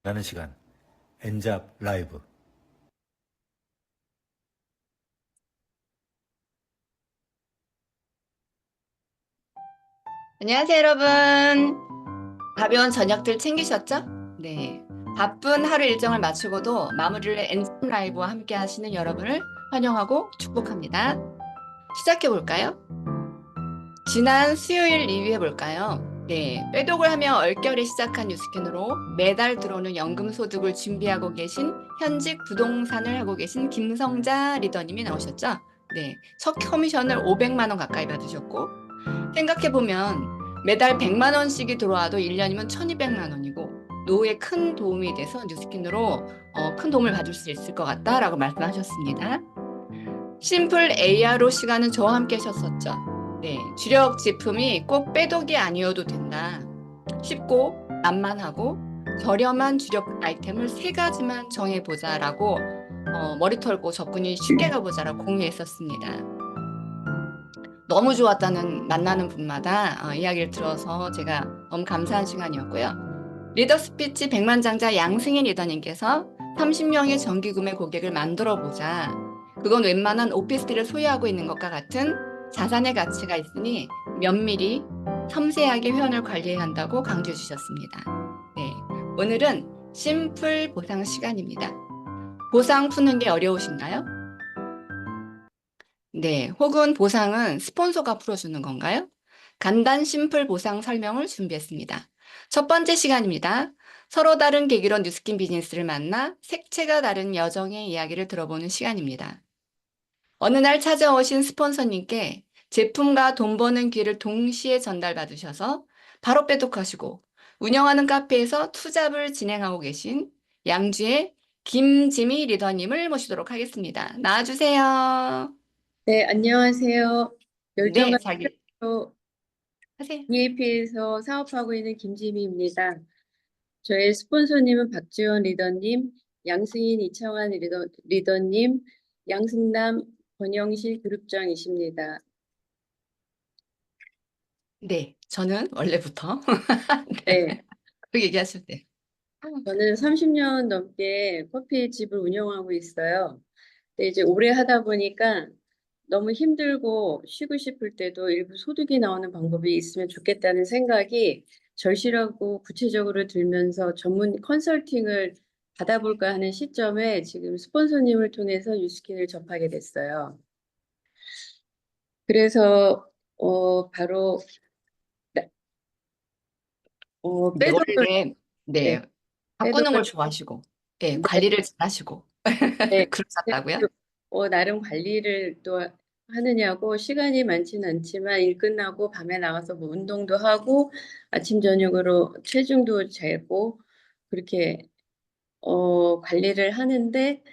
라는 시간, 엔잡 라이브. 안녕하세요, 여러분. 가벼운 저녁들 챙기셨죠? 네. 바쁜 하루 일정을 마치고도 마무리를 엔잡 라이브와 함께 하시는 여러분을 환영하고 축복합니다. 시작해 볼까요? 지난 수요일 리뷰해 볼까요? 네. 빼독을 하며 얼결에 시작한 뉴스캔으로 매달 들어오는 연금 소득을 준비하고 계신 현직 부동산을 하고 계신 김성자 리더님이 나오셨죠? 네. 첫 커미션을 500만 원 가까이 받으셨고, 생각해보면 매달 100만 원씩이 들어와도 1년이면 1200만 원이고 노후에 큰 도움이 돼서 뉴스킨으로 큰 도움을 받을 수 있을 것 같다라고 말씀하셨습니다. 심플 ARO 시간은 저와 함께 하셨었죠. 네, 주력 제품이 꼭 빼독이 아니어도 된다. 쉽고 만만하고 저렴한 주력 아이템을 세 가지만 정해보자라고 머리 털고 접근이 쉽게 가보자라고 공유했었습니다. 너무 좋았다는 만나는 분마다 이야기를 들어서 제가 너무 감사한 시간이었고요. 리더 스피치 백만장자 양승인 리더님께서 30명의 정기구매 고객을 만들어 보자. 그건 웬만한 오피스텔을 소유하고 있는 것과 같은 자산의 가치가 있으니 면밀히 섬세하게 회원을 관리해야 한다고 강조해 주셨습니다. 네, 오늘은 심플 보상 시간입니다. 보상 푸는 게 어려우신가요? 네, 혹은 보상은 스폰서가 풀어주는 건가요? 간단 심플 보상 설명을 준비했습니다. 첫 번째 시간입니다. 서로 다른 계기로 뉴스킨 비즈니스를 만나 색채가 다른 여정의 이야기를 들어보는 시간입니다. 어느 날 찾아오신 스폰서님께 제품과 돈 버는 기회를 동시에 전달받으셔서 바로 빼독하시고 운영하는 카페에서 투잡을 진행하고 계신 양주의 김지미 리더님을 모시도록 하겠습니다. 나와주세요. 네, 안녕하세요. 네, 열정과 자기 사랑으로 하세요. EAP에서 사업하고 있는 김지미입니다. 저의 스폰서님은 박지원 리더님, 양승인 이창환 리더님, 양승남 권영실 그룹장이십니다. 네, 저는 원래부터 네, 네, 그 얘기하실 때. 저는 30년 넘게 커피집을 운영하고 있어요. 근데 이제 오래 하다 보니까 너무 힘들고 쉬고 싶을 때도 일부 소득이 나오는 방법이 있으면 좋겠다는 생각이 절실하고 구체적으로 들면서 전문 컨설팅을 받아볼까 하는 시점에 지금 스폰서님을 통해서 유스킨을 접하게 됐어요. 그래서 바로 네, 빼독을 원래 네, 네, 바꾸는 빼독을 걸 좋아하시고, 네, 네, 관리를 잘하시고 네. 그러셨다고요? 나름 관리를 또 하느냐고 시간이 많지는 않지만 일 끝나고 밤에 나가서 뭐 운동도 하고 아침 저녁으로 체중도 재고 그렇게 관리를 하는데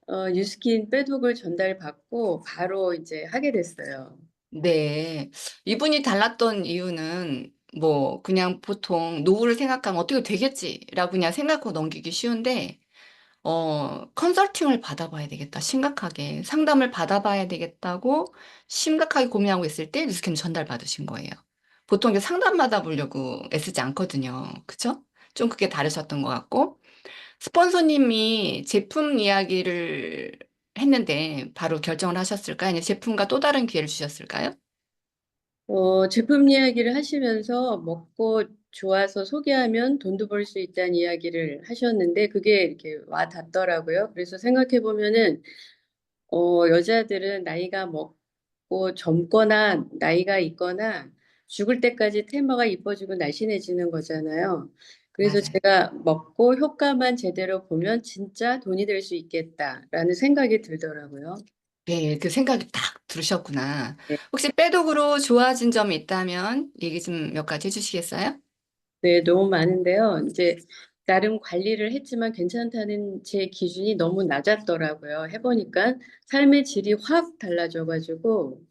뉴스킨 빼독을 전달받고 바로 이제 하게 됐어요. 네, 이분이 달랐던 이유는 뭐 그냥 보통 노후를 생각하면 어떻게 되겠지라고 그냥 생각하고 넘기기 쉬운데 컨설팅을 받아봐야 되겠다. 심각하게 상담을 받아봐야 되겠다고 심각하게 고민하고 있을 때 뉴스캔 전달받으신 거예요. 보통 이게 상담 받아보려고 애쓰지 않거든요. 그쵸? 좀 그게 다르셨던 것 같고 스폰서님이 제품 이야기를 했는데 바로 결정을 하셨을까요? 아니면 제품과 또 다른 기회를 주셨을까요? 제품 이야기를 하시면서 먹고 좋아서 소개하면 돈도 벌 수 있다는 이야기를 하셨는데 그게 이렇게 와 닿더라고요. 그래서 생각해 보면은 여자들은 나이가 먹고 젊거나 나이가 있거나 죽을 때까지 테마가 이뻐지고 날씬해지는 거잖아요. 그래서 맞아요. 제가 먹고 효과만 제대로 보면 진짜 돈이 될 수 있겠다라는 생각이 들더라고요. 네, 그 생각이 딱 들으셨구나. 네, 혹시 빼독으로 좋아진 점이 있다면 얘기 좀 몇 가지 해주시겠어요? 네, 너무 많은데요. 이제 나름 관리를 했지만 괜찮다는 제 기준이 너무 낮았더라고요. 해보니까 삶의 질이 확 달라져가지고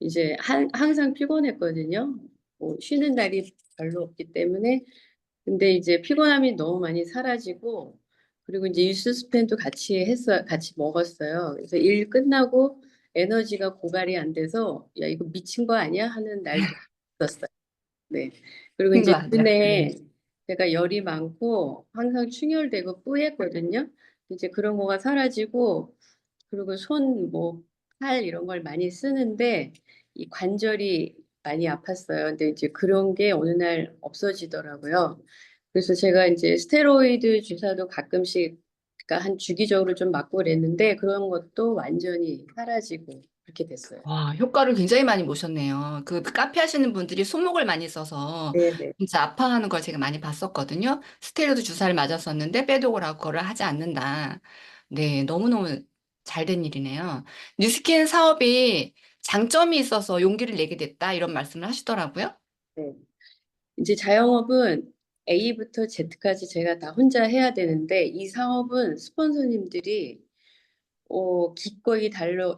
이제 항상 피곤했거든요. 뭐 쉬는 날이 별로 없기 때문에. 근데 이제 피곤함이 너무 많이 사라지고, 그리고 이제 일수 스팬도 같이 먹었어요. 그래서 일 끝나고 에너지가 고갈이 안 돼서, 야, 이거 미친 거 아니야? 하는 날도 있었어요. 네. 그리고 거 이제 아니야. 눈에 제가 열이 많고 항상 충혈되고 뿌였거든요. 이제 그런 거가 사라지고 그리고 손, 뭐, 팔 이런 걸 많이 쓰는데 이 관절이 많이 아팠어요. 근데 이제 그런 게 어느 날 없어지더라고요. 그래서 제가 이제 스테로이드 주사도 가끔씩, 그러니까 한 주기적으로 좀 맞고 그랬는데 그런 것도 완전히 사라지고 그렇게 됐어요. 와, 효과를 굉장히 많이 보셨네요. 그 카페 하시는 분들이 손목을 많이 써서 네네. 진짜 아파하는 걸 제가 많이 봤었거든요. 스테로이드 주사를 맞았었는데 빼독을 하고 그걸 하지 않는다. 네, 너무너무 잘 된 일이네요. 뉴스킨 사업이 장점이 있어서 용기를 내게 됐다 이런 말씀을 하시더라고요. 네. 이제 자영업은 A부터 Z까지 제가 다 혼자 해야 되는데 이 사업은 스폰서님들이 기꺼이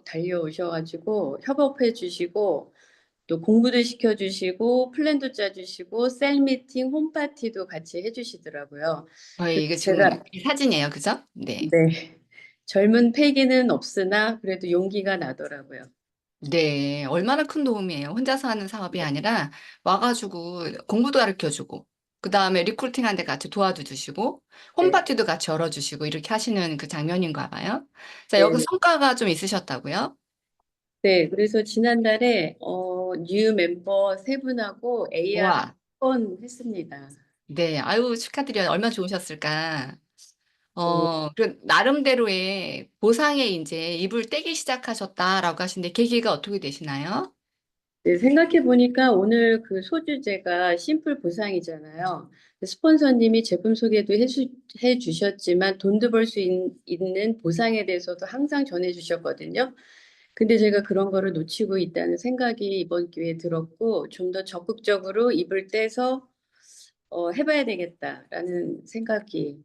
달려오셔가지고 협업해 주시고 또 공부도 시켜주시고 플랜도 짜주시고 셀 미팅, 홈파티도 같이 해주시더라고요. 저희 그래서 이게 지금 제가 사진이에요. 그죠? 네. 네, 젊은 패기는 없으나 그래도 용기가 나더라고요. 네, 얼마나 큰 도움이에요. 혼자서 하는 사업이 아니라 와가지고 공부도 가르쳐주고, 그 다음에 리크루팅한 데 같이 도와도 주시고, 네, 홈파티도 같이 열어주시고, 이렇게 하시는 그 장면인가 봐요. 자, 여기 네, 성과가 좀 있으셨다고요? 네. 그래서 지난달에 뉴 멤버 세 분하고 AR 와, 한번 했습니다. 네, 아유, 축하드려요. 얼마나 좋으셨을까. 네. 그 나름대로의 보상에 이제 입을 떼기 시작하셨다라고 하시는데, 계기가 어떻게 되시나요? 네, 생각해 보니까 오늘 그 소주제가 심플 보상이잖아요. 스폰서님이 제품 소개도 해 주셨지만 돈도 벌 수 있는 보상에 대해서도 항상 전해 주셨거든요. 근데 제가 그런 거를 놓치고 있다는 생각이 이번 기회에 들었고 좀 더 적극적으로 입을 떼서 해봐야 되겠다라는 생각이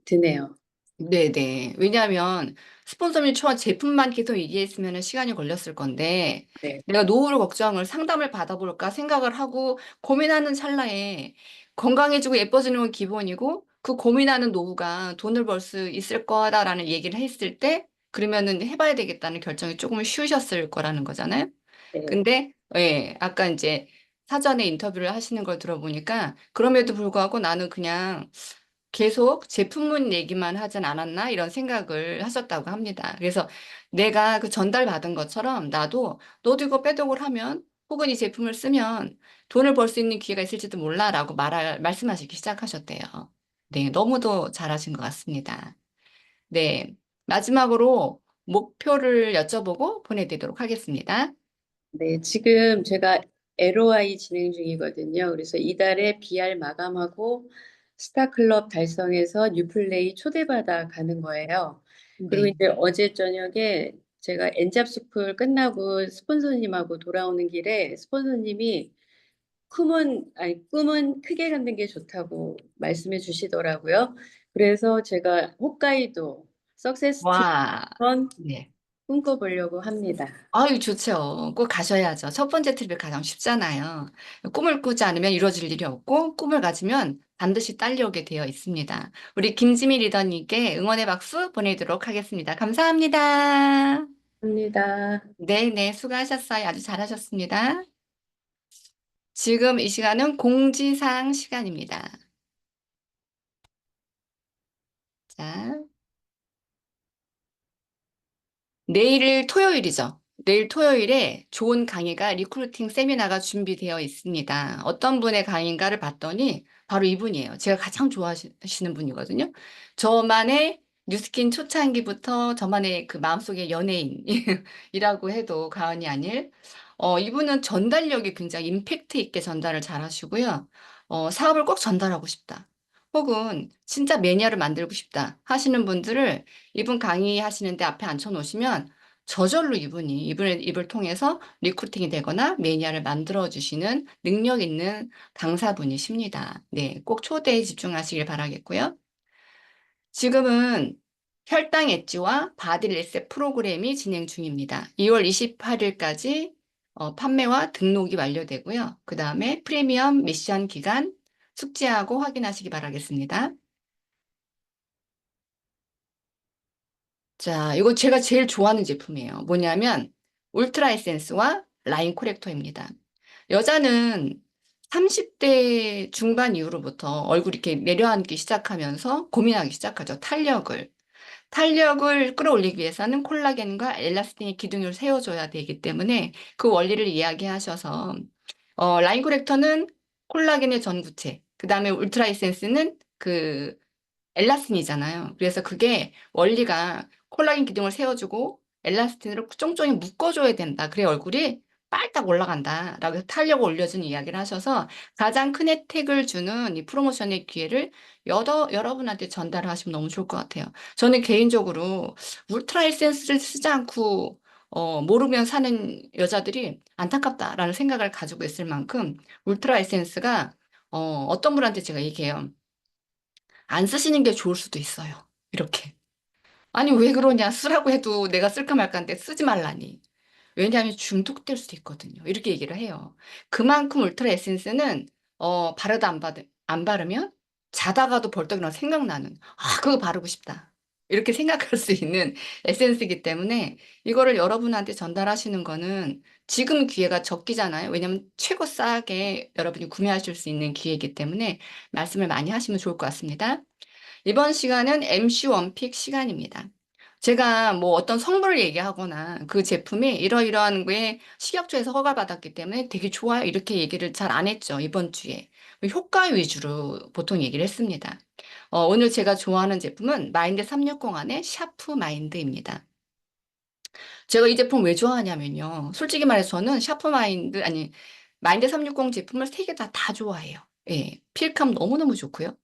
드네요. 네네. 왜냐하면 스폰서님 처음 제품만 계속 얘기했으면 시간이 걸렸을 건데 네, 내가 노후를 걱정을 상담을 받아볼까 생각을 하고 고민하는 찰나에 건강해지고 예뻐지는 건 기본이고 그 고민하는 노후가 돈을 벌 수 있을 거다라는 얘기를 했을 때 그러면은 해봐야 되겠다는 결정이 조금 쉬우셨을 거라는 거잖아요. 네, 근데 예, 아까 이제 사전에 인터뷰를 하시는 걸 들어보니까 그럼에도 불구하고 나는 그냥 계속 제품문 얘기만 하진 않았나 이런 생각을 하셨다고 합니다. 그래서 내가 그 전달받은 것처럼 너도 이거 빼독을 하면 혹은 이 제품을 쓰면 돈을 벌 수 있는 기회가 있을지도 몰라라고 말씀하시기 시작하셨대요. 네, 너무도 잘하신 것 같습니다. 네, 마지막으로 목표를 여쭤보고 보내드리도록 하겠습니다. 네. 지금 제가 LOI 진행 중이거든요. 그래서 이달에 BR 마감하고 스타클럽 달성해서 뉴플레이 초대받아 가는 거예요. 그리고 네. 이제 어제 저녁에 제가 엔잡스쿨 끝나고 스폰서님하고 돌아오는 길에 스폰서님이 꿈은 크게 갖는 게 좋다고 말씀해 주시더라고요. 그래서 제가 홋카이도 석세스 트립 와, 한번 네. 꿈꿔보려고 합니다. 아유, 좋죠. 꼭 가셔야죠. 첫 번째 트립이 가장 쉽잖아요. 꿈을 꾸지 않으면 이루어질 일이 없고, 꿈을 가지면 반드시 딸려오게 되어 있습니다. 우리 김지미 리더님께 응원의 박수 보내도록 하겠습니다. 감사합니다. 합니다. 네네, 수고하셨어요. 아주 잘하셨습니다. 지금 이 시간은 공지사항 시간입니다. 자. 내일 토요일이죠. 내일 토요일에 좋은 강의가 리크루팅 세미나가 준비되어 있습니다. 어떤 분의 강의인가를 봤더니 바로 이분이에요. 제가 가장 좋아하시는 분이거든요. 저만의 뉴스킨 초창기부터 저만의 그 마음속의 연예인이라고 해도 과언이 아닐. 이분은 전달력이 굉장히 임팩트 있게 전달을 잘 하시고요. 사업을 꼭 전달하고 싶다. 혹은 진짜 매니아를 만들고 싶다 하시는 분들을 이분 강의하시는데 앞에 앉혀 놓으시면 저절로 이분의 입을 통해서 리크루팅이 되거나 매니아를 만들어 주시는 능력 있는 강사분이십니다. 네, 꼭 초대에 집중하시길 바라겠고요. 지금은 혈당 엣지와 바디 리셋 프로그램이 진행 중입니다. 2월 28일까지 판매와 등록이 완료되고요. 그 다음에 프리미엄 미션 기간 숙지하고 확인하시기 바라겠습니다. 자, 이거 제가 제일 좋아하는 제품이에요. 뭐냐면 울트라 에센스와 라인 코렉터입니다. 여자는 30대 중반 이후로부터 얼굴이 이렇게 내려앉기 시작하면서 고민하기 시작하죠. 탄력을 끌어올리기 위해서는 콜라겐과 엘라스틴의 기둥을 세워줘야 되기 때문에 그 원리를 이야기하셔서 라인 코렉터는 콜라겐의 전구체, 그 다음에 울트라 에센스는 그 엘라스틴이잖아요. 그래서 그게 원리가 콜라겐 기둥을 세워주고 엘라스틴으로 쫑쫑이 묶어줘야 된다. 그래 얼굴이 빨딱 올라간다. 라고 해서 탄력을 올려주는 이야기를 하셔서 가장 큰 혜택을 주는 이 프로모션의 기회를 여러분한테 전달을 하시면 너무 좋을 것 같아요. 저는 개인적으로 울트라 에센스를 쓰지 않고 모르면 사는 여자들이 안타깝다라는 생각을 가지고 있을 만큼 울트라 에센스가 어떤 분한테 제가 얘기해요. 안 쓰시는 게 좋을 수도 있어요. 이렇게. 아니, 왜 그러냐? 쓰라고 해도 내가 쓸까 말까 하는데 쓰지 말라니. 왜냐하면 중독될 수도 있거든요. 이렇게 얘기를 해요. 그만큼 울트라 에센스는 바르다 안 바르면 자다가도 벌떡 일어나 생각나는 그거 바르고 싶다. 이렇게 생각할 수 있는 에센스이기 때문에 이거를 여러분한테 전달하시는 거는 지금 기회가 적기잖아요. 왜냐하면 최고 싸게 여러분이 구매하실 수 있는 기회이기 때문에 말씀을 많이 하시면 좋을 것 같습니다. 이번 시간은 MC 원픽 시간입니다. 제가 뭐 어떤 성분을 얘기하거나 그 제품이 이러이러한 게 식약처에서 허가받았기 때문에 되게 좋아요. 이렇게 얘기를 잘 안 했죠. 이번 주에. 효과 위주로 보통 얘기를 했습니다. 오늘 제가 좋아하는 제품은 마인드 360 안에 샤프 마인드입니다. 제가 이 제품 왜 좋아하냐면요. 솔직히 말해서 저는 샤프 마인드, 아니, 마인드 360 제품을 세 개 다 좋아해요. 예. 필감 너무너무 좋고요.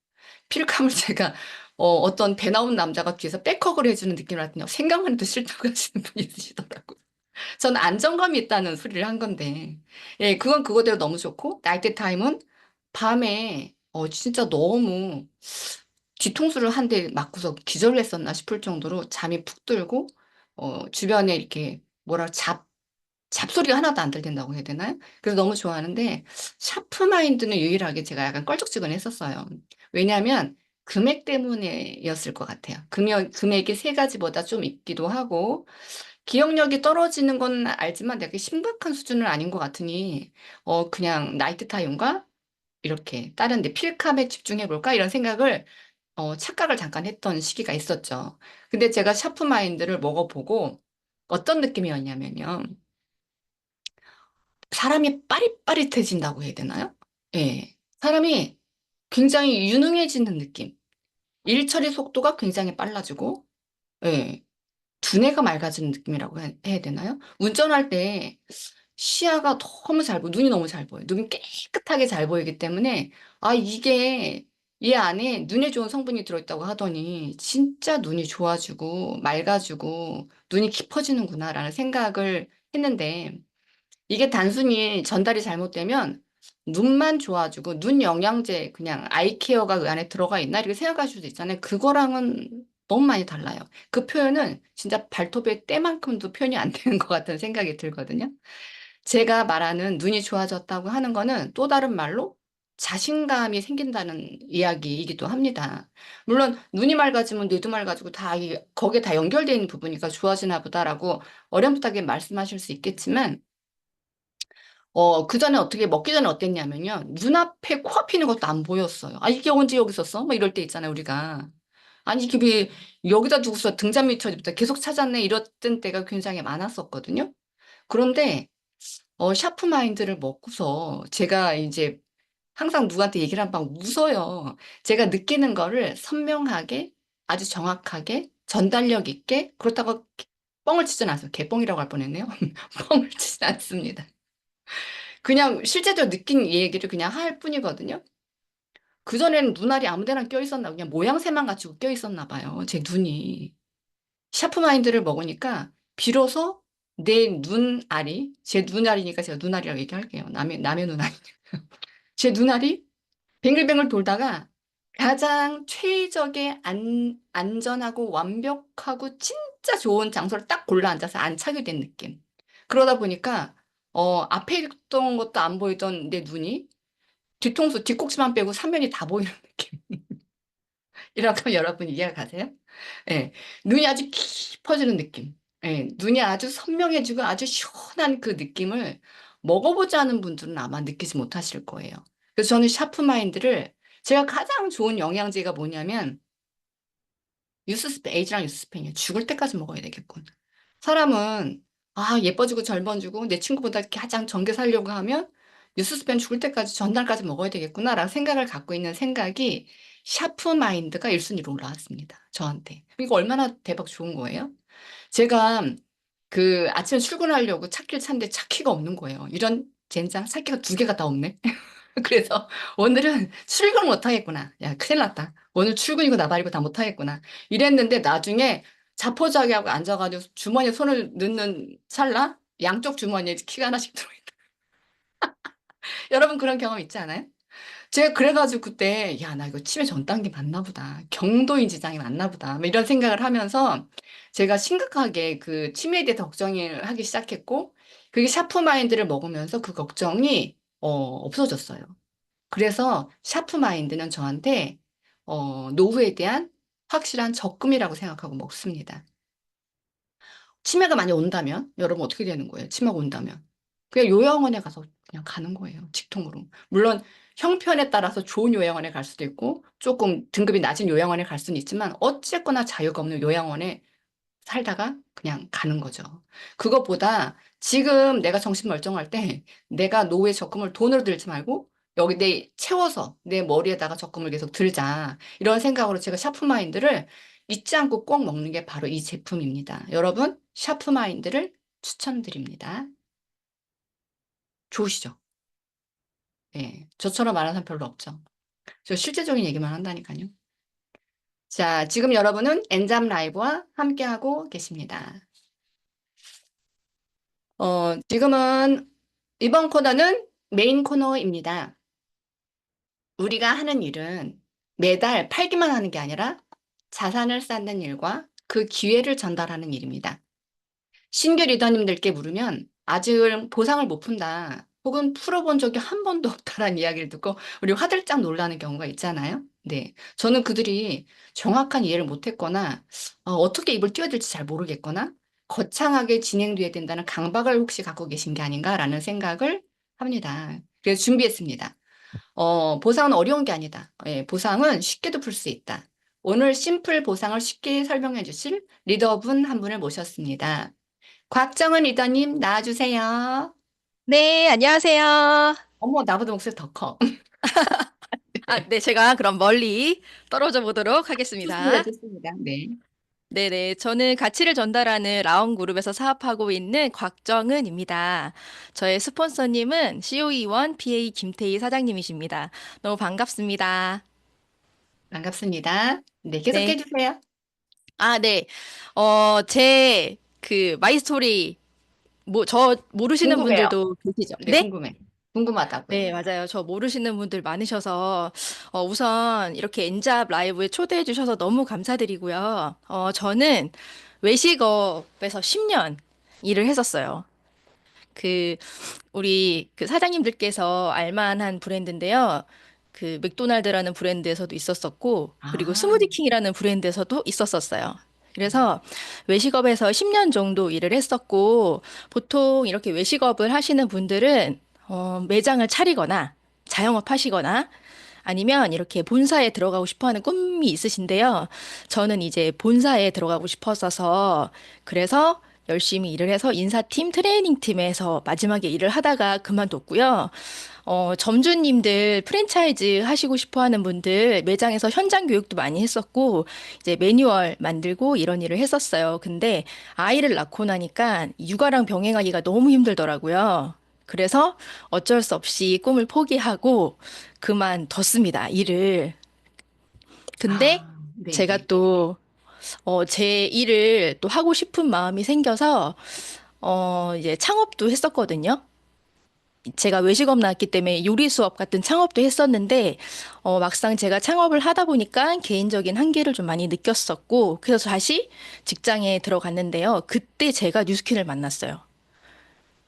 필감을 제가 어떤 배 나온 남자가 뒤에서 백허그를 해주는 느낌을 받더니 생각만 해도 싫다고 하시는 분이 있으시더라고요. 저는 안정감이 있다는 소리를 한 건데, 예, 그건 그거대로 너무 좋고, 나이트 타임은 밤에 진짜 너무 뒤통수를 한 대 맞고서 기절을 했었나 싶을 정도로 잠이 푹 들고, 주변에 이렇게 잡소리가 하나도 안 들린다고 해야 되나요? 그래서 너무 좋아하는데 샤프 마인드는 유일하게 제가 약간 껄쩍지근했었어요. 왜냐하면 금액 때문에였을 것 같아요. 금액이 세 가지보다 좀 있기도 하고 기억력이 떨어지는 건 알지만 되게 심각한 수준은 아닌 것 같으니 그냥 나이트 타임과 이렇게 다른 데 필감에 집중해 볼까 이런 생각을 착각을 잠깐 했던 시기가 있었죠. 근데 제가 샤프 마인드를 먹어보고 어떤 느낌이었냐면요. 사람이 빠릿빠릿해진다고 해야 되나요? 예. 사람이 굉장히 유능해지는 느낌. 일 처리 속도가 굉장히 빨라지고, 예. 두뇌가 맑아지는 느낌이라고 해야 되나요? 운전할 때 시야가 너무 잘 보여, 눈이 너무 잘 보여요. 눈이 깨끗하게 잘 보이기 때문에, 이게 이 안에 눈에 좋은 성분이 들어있다고 하더니, 진짜 눈이 좋아지고, 맑아지고, 눈이 깊어지는구나라는 생각을 했는데, 이게 단순히 전달이 잘못되면 눈만 좋아지고 눈 영양제 그냥 아이 케어가 그 안에 들어가 있나 이렇게 생각하실 수도 있잖아요. 그거랑은 너무 많이 달라요. 그 표현은 진짜 발톱의 때만큼도 표현이 안 되는 것 같은 생각이 들거든요. 제가 말하는 눈이 좋아졌다고 하는 거는 또 다른 말로 자신감이 생긴다는 이야기이기도 합니다. 물론 눈이 맑아지면 뇌도 맑아지고 거기에 다 연결되어 있는 부분이니까 좋아지나 보다라고 어렴풋하게 말씀하실 수 있겠지만 그 전에 먹기 전에 어땠냐면요. 눈앞에 코앞에 있는 것도 안 보였어요. 이게 언제 여기 있었어? 뭐 이럴 때 있잖아요, 우리가. 아니, 이게 왜 여기다 두고서 등잔 밑처리부터 계속 찾았네? 이랬던 때가 굉장히 많았었거든요. 그런데, 샤프 마인드를 먹고서 제가 이제 항상 누구한테 얘기를 하면 막 웃어요. 제가 느끼는 거를 선명하게, 아주 정확하게, 전달력 있게, 그렇다고 뻥을 치진 않아요. 개뻥이라고 할 뻔했네요. 뻥을 치진 않습니다. 그냥 실제적으로 느낀 얘기를 그냥 할 뿐이거든요. 그전에는 눈알이 아무 데나 껴있었나, 그냥 모양새만 가지고 껴있었나 봐요. 제 눈이. 샤프마인드를 먹으니까 비로소 내 눈알이, 제 눈알이니까 제가 눈알이라고 얘기할게요. 남의 눈알이. 제 눈알이 뱅글뱅글 돌다가 가장 최적의 안전하고 완벽하고 진짜 좋은 장소를 딱 골라 앉아서 안착이 된 느낌. 그러다 보니까 앞에 있던 것도 안 보이던 내 눈이 뒤통수 뒷꼭지만 빼고 삼면이 다 보이는 느낌. 이라고 여러분 이해가 가세요? 예. 눈이 아주 깊어지는 느낌. 예. 눈이 아주 선명해지고 아주 시원한 그 느낌을 먹어보지 않은 분들은 아마 느끼지 못하실 거예요. 그래서 저는 샤프마인드를 제가 가장 좋은 영양제가 뭐냐면 H랑 유스펜이에요. 죽을 때까지 먹어야 되겠군. 사람은 예뻐지고 젊어지고 내 친구보다 가장 정게 살려고 하면 뉴스스펜 죽을 때까지 전날까지 먹어야 되겠구나라는 생각을 갖고 있는 생각이 샤프 마인드가 1순위로 올라왔습니다. 저한테. 이거 얼마나 대박 좋은 거예요? 제가 그 아침에 출근하려고 찾기를 찾는데 찾기가 없는 거예요. 이런 젠장 찾기가 2개가 다 없네. 그래서 오늘은 출근 못 하겠구나. 야, 큰일 났다. 오늘 출근이고 나발이고 다 못 하겠구나. 이랬는데 나중에 자포자기하고 앉아가지고 주머니에 손을 넣는 찰나 양쪽 주머니에 키가 하나씩 들어있다. 여러분 그런 경험 있지 않아요? 제가 그래가지고 그때 야, 나 이거 치매 전 단계 맞나 보다. 경도인 지장이 맞나 보다. 뭐 이런 생각을 하면서 제가 심각하게 그 치매에 대해서 걱정을 하기 시작했고 그게 샤프 마인드를 먹으면서 그 걱정이 없어졌어요. 그래서 샤프 마인드는 저한테 노후에 대한 확실한 적금이라고 생각하고 먹습니다. 치매가 많이 온다면 여러분 어떻게 되는 거예요? 치매가 온다면 그냥 요양원에 가서 그냥 가는 거예요. 직통으로. 물론 형편에 따라서 좋은 요양원에 갈 수도 있고 조금 등급이 낮은 요양원에 갈 수는 있지만 어쨌거나 자유가 없는 요양원에 살다가 그냥 가는 거죠. 그것보다 지금 내가 정신 멀쩡할 때 내가 노후에 적금을 돈으로 들지 말고 여기 채워서 내 머리에다가 적금을 계속 들자. 이런 생각으로 제가 샤프마인드를 잊지 않고 꼭 먹는 게 바로 이 제품입니다. 여러분, 샤프마인드를 추천드립니다. 좋으시죠? 예. 저처럼 말하는 사람 별로 없죠. 저 실제적인 얘기만 한다니까요. 자, 지금 여러분은 엔잡 라이브와 함께하고 계십니다. 지금은 이번 코너는 메인 코너입니다. 우리가 하는 일은 매달 팔기만 하는 게 아니라 자산을 쌓는 일과 그 기회를 전달하는 일입니다. 신규 리더님들께 물으면 아직 보상을 못 푼다. 혹은 풀어본 적이 한 번도 없다라는 이야기를 듣고 우리 화들짝 놀라는 경우가 있잖아요. 네. 저는 그들이 정확한 이해를 못했거나 어떻게 입을 띄워야 될지 잘 모르겠거나 거창하게 진행돼야 된다는 강박을 혹시 갖고 계신 게 아닌가라는 생각을 합니다. 그래서 준비했습니다. 보상은 어려운 게 아니다. 예, 보상은 쉽게도 풀 수 있다. 오늘 심플 보상을 쉽게 설명해 주실 리더분 한 분을 모셨습니다. 곽정은 리더님 나와주세요. 네, 안녕하세요. 어머, 나보다 목소리 더 커. 네, 제가 그럼 멀리 떨어져 보도록 좋습니다, 하겠습니다. 좋습니다. 네. 네네, 저는 가치를 전달하는 라온그룹에서 사업하고 있는 곽정은입니다. 저의 스폰서님은 COE1 PA 김태희 사장님이십니다. 너무 반갑습니다. 반갑습니다. 네, 계속해 네. 주세요. 네. 마이스토리, 저 모르시는 궁금해요. 분들도 계시죠? 네, 네? 궁금해. 궁금하다고요. 네, 맞아요. 저 모르시는 분들 많으셔서, 우선 이렇게 엔잡 라이브에 초대해 주셔서 너무 감사드리고요. 저는 외식업에서 10년 일을 했었어요. 그, 우리 그 사장님들께서 알만한 브랜드인데요. 그 맥도날드라는 브랜드에서도 있었었고, 그리고 아, 스무디킹이라는 브랜드에서도 있었었어요. 그래서 외식업에서 10년 정도 일을 했었고, 보통 이렇게 외식업을 하시는 분들은 매장을 차리거나 자영업 하시거나 아니면 이렇게 본사에 들어가고 싶어 하는 꿈이 있으신데요. 저는 이제 본사에 들어가고 싶었어서 그래서 열심히 일을 해서 인사팀, 트레이닝팀에서 마지막에 일을 하다가 그만뒀고요. 점주님들 프랜차이즈 하시고 싶어 하는 분들 매장에서 현장 교육도 많이 했었고, 이제 매뉴얼 만들고 이런 일을 했었어요. 근데 아이를 낳고 나니까 육아랑 병행하기가 너무 힘들더라고요. 그래서 어쩔 수 없이 꿈을 포기하고 그만뒀습니다, 일을. 근데 제가 네네. 또, 제 일을 또 하고 싶은 마음이 생겨서, 이제 창업도 했었거든요. 제가 외식업 나왔기 때문에 요리 수업 같은 창업도 했었는데, 막상 제가 창업을 하다 보니까 개인적인 한계를 좀 많이 느꼈었고, 그래서 다시 직장에 들어갔는데요. 그때 제가 뉴스킨을 만났어요.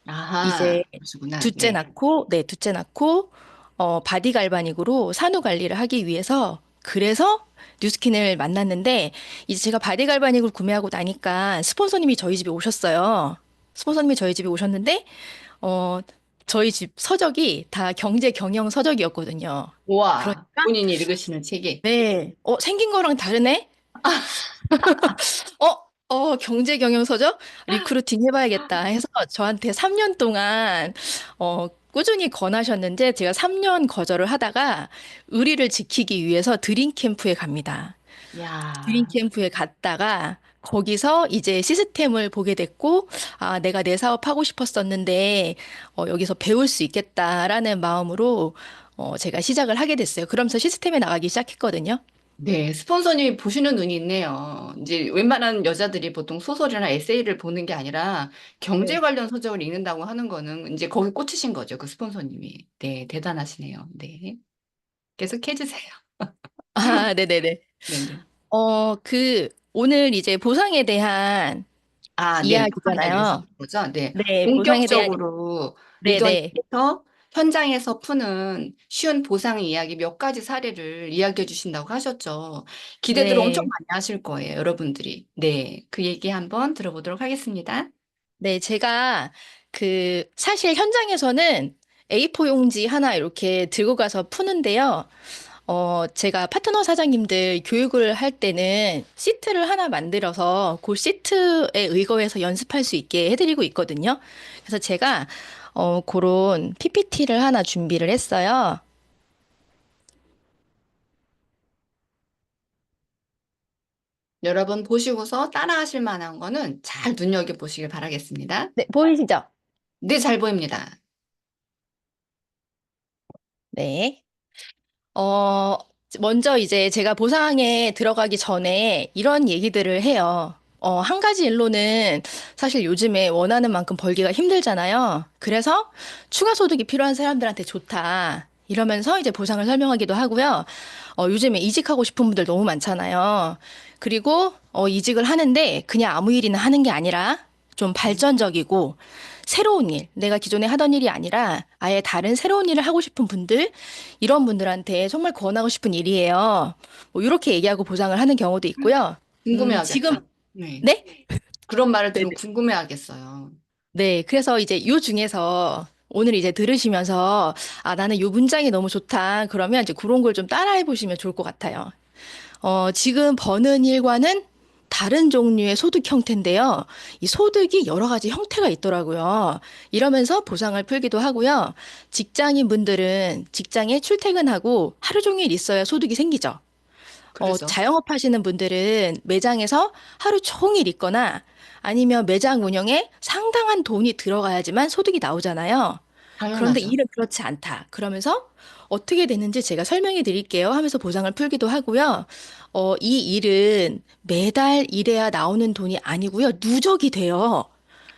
아하, 이제 그러시구나. 둘째 네. 낳고, 네, 둘째 낳고, 바디 갈바닉으로 산후 관리를 하기 위해서, 그래서 뉴스킨을 만났는데, 이제 제가 바디 갈바닉을 구매하고 나니까 스폰서님이 저희 집에 오셨어요. 스폰서님이 저희 집에 오셨는데, 어, 저희 집 서적이 다 경제 경영 서적이었거든요. 와, 그러니까 본인이 읽으시는 책이. 네, 생긴 거랑 다르네? 경제 경영 서적? 리크루팅 해봐야겠다 해서 저한테 3년 동안 꾸준히 권하셨는데 제가 3년 거절을 하다가 의리를 지키기 위해서 드림 캠프에 갑니다. 드림 야, 캠프에 갔다가 거기서 이제 시스템을 보게 됐고, 아, 내가 내 사업 하고 싶었었는데, 여기서 배울 수 있겠다라는 마음으로, 제가 시작을 하게 됐어요. 그러면서 시스템에 나가기 시작했거든요. 네, 스폰서님이 보시는 눈이 있네요. 이제 웬만한 여자들이 보통 소설이나 에세이를 보는 게 아니라 경제 네. 관련 서적을 읽는다고 하는 거는 이제 거기 꽂히신 거죠, 그 스폰서님이. 네, 대단하시네요. 네, 계속 해주세요. 아, 네네네. 네네. 오늘 이제 보상에 대한 아, 네, 보상에 대해서 이야기잖아요. 거죠. 네, 네, 보상에 대한, 본격적으로 네네. 리더님께서 현장에서 푸는 쉬운 보상 이야기 몇 가지 사례를 이야기해 주신다고 하셨죠. 기대들 엄청 네. 많이 하실 거예요, 여러분들이. 네, 그 얘기 한번 들어보도록 하겠습니다. 네, 제가 사실 현장에서는 A4 용지 하나 이렇게 들고 가서 푸는데요. 제가 파트너 사장님들 교육을 할 때는 시트를 하나 만들어서 그 시트에 의거해서 연습할 수 있게 해드리고 있거든요. 그래서 제가 그런 PPT를 하나 준비를 했어요. 여러분 보시고서 따라하실 만한 거는 잘 눈여겨보시길 바라겠습니다. 네, 보이시죠? 네, 잘 보입니다. 네. 어, 먼저 이제 제가 보상에 들어가기 전에 이런 얘기들을 해요. 한 가지 일로는 사실 요즘에 원하는 만큼 벌기가 힘들잖아요. 그래서 추가 소득이 필요한 사람들한테 좋다. 이러면서 이제 보상을 설명하기도 하고요. 요즘에 이직하고 싶은 분들 너무 많잖아요. 그리고 이직을 하는데 그냥 아무 일이나 하는 게 아니라 좀 발전적이고 새로운 일, 내가 기존에 하던 일이 아니라 아예 다른 새로운 일을 하고 싶은 분들, 이런 분들한테 정말 권하고 싶은 일이에요. 뭐 이렇게 얘기하고 보상을 하는 경우도 있고요. 지금, 궁금해하겠다. 네. 네? 그런 말을 네네. 들으면 궁금해하겠어요. 네, 그래서 이제 요 중에서 오늘 이제 들으시면서 아, 나는 요 문장이 너무 좋다. 그러면 이제 그런 걸 좀 따라해 보시면 좋을 것 같아요. 지금 버는 일과는 다른 종류의 소득 형태인데요. 이 소득이 여러 가지 형태가 있더라고요. 이러면서 보상을 풀기도 하고요. 직장인 분들은 직장에 출퇴근하고 하루 종일 있어야 소득이 생기죠. 그러죠. 자영업 하시는 분들은 매장에서 하루 종일 있거나 아니면 매장 운영에 상당한 돈이 들어가야지만 소득이 나오잖아요. 그런데 당연하죠. 일은 그렇지 않다. 그러면서 어떻게 되는지 제가 설명해 드릴게요 하면서 보상을 풀기도 하고요. 이 일은 매달 일해야 나오는 돈이 아니고요. 누적이 돼요.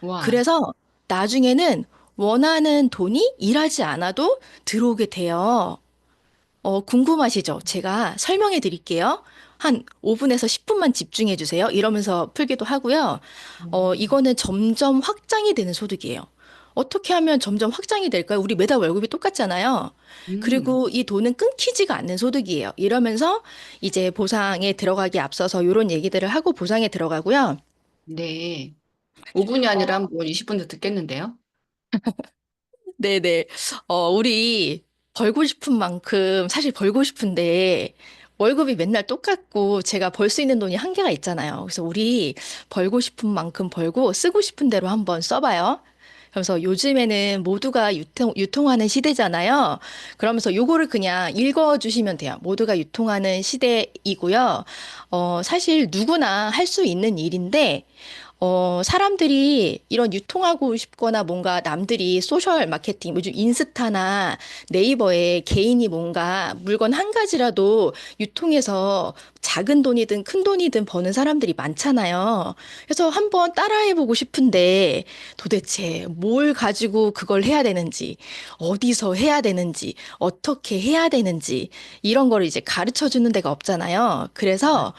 와, 그래서 나중에는 원하는 돈이 일하지 않아도 들어오게 돼요. 궁금하시죠? 제가 설명해 드릴게요. 한 5분에서 10분만 집중해 주세요. 이러면서 풀기도 하고요. 음, 이거는 점점 확장이 되는 소득이에요. 어떻게 하면 점점 확장이 될까요? 우리 매달 월급이 똑같잖아요. 음, 그리고 이 돈은 끊기지가 않는 소득이에요. 이러면서 이제 보상에 들어가기 앞서서 이런 얘기들을 하고 보상에 들어가고요. 네. 5분이 아니라 뭐 20분도 듣겠는데요? 네네. 우리 벌고 싶은 만큼 사실 벌고 싶은데 월급이 맨날 똑같고 제가 벌 수 있는 돈이 한계가 있잖아요. 그래서 우리 벌고 싶은 만큼 벌고 쓰고 싶은 대로 한번 써봐요. 그래서 요즘에는 모두가 유통하는 시대잖아요. 그러면서 요거를 그냥 읽어주시면 돼요. 모두가 유통하는 시대이고요. 사실 누구나 할 수 있는 일인데, 사람들이 이런 유통하고 싶거나 뭔가 남들이 소셜 마케팅, 요즘 인스타나 네이버에 개인이 뭔가 물건 한 가지라도 유통해서 작은 돈이든 큰 돈이든 버는 사람들이 많잖아요. 그래서 한번 따라해보고 싶은데 도대체 뭘 가지고 그걸 해야 되는지, 어디서 해야 되는지, 어떻게 해야 되는지, 이런 거를 이제 가르쳐 주는 데가 없잖아요. 그래서,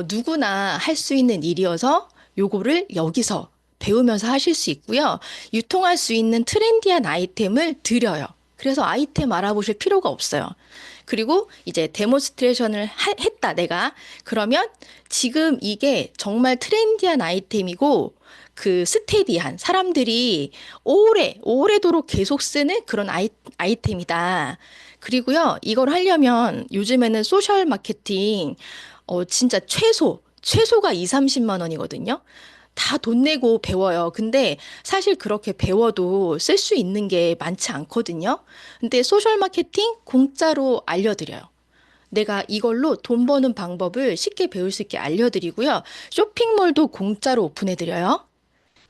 누구나 할 수 있는 일이어서 요거를 여기서 배우면서 하실 수 있고요. 유통할 수 있는 트렌디한 아이템을 드려요. 그래서 아이템 알아보실 필요가 없어요. 그리고 이제 데몬스트레이션을 했다, 내가. 그러면 지금 이게 정말 트렌디한 아이템이고, 그 스테디한 사람들이 오래도록 계속 쓰는 그런 아이템이다. 그리고요, 이걸 하려면 요즘에는 소셜 마케팅, 진짜 최소가 2, 30만 원이거든요. 다 돈 내고 배워요. 근데 사실 그렇게 배워도 쓸 수 있는 게 많지 않거든요. 근데 소셜 마케팅 공짜로 알려드려요. 내가 이걸로 돈 버는 방법을 쉽게 배울 수 있게 알려드리고요. 쇼핑몰도 공짜로 오픈해드려요.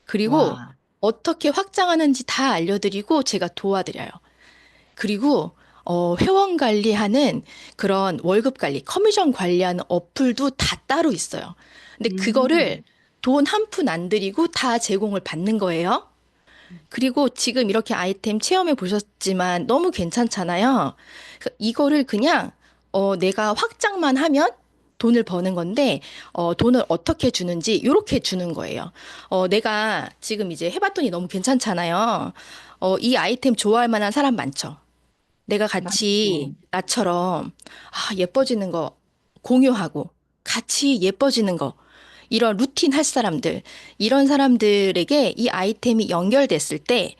그리고 와, 어떻게 확장하는지 다 알려드리고 제가 도와드려요. 그리고 회원 관리하는 그런 월급 관리, 커미션 관리하는 어플도 다 따로 있어요. 근데 그거를 음, 돈 한 푼 안 들이고 다 제공을 받는 거예요. 그리고 지금 이렇게 아이템 체험해 보셨지만 너무 괜찮잖아요. 이거를 그냥 내가 확장만 하면 돈을 버는 건데 돈을 어떻게 주는지 이렇게 주는 거예요. 내가 지금 이제 해봤더니 너무 괜찮잖아요. 이 아이템 좋아할 만한 사람 많죠. 내가 같이 맞죠. 나처럼 예뻐지는 거 공유하고 같이 예뻐지는 거 이런 루틴 할 사람들 이런 사람들에게 이 아이템이 연결됐을 때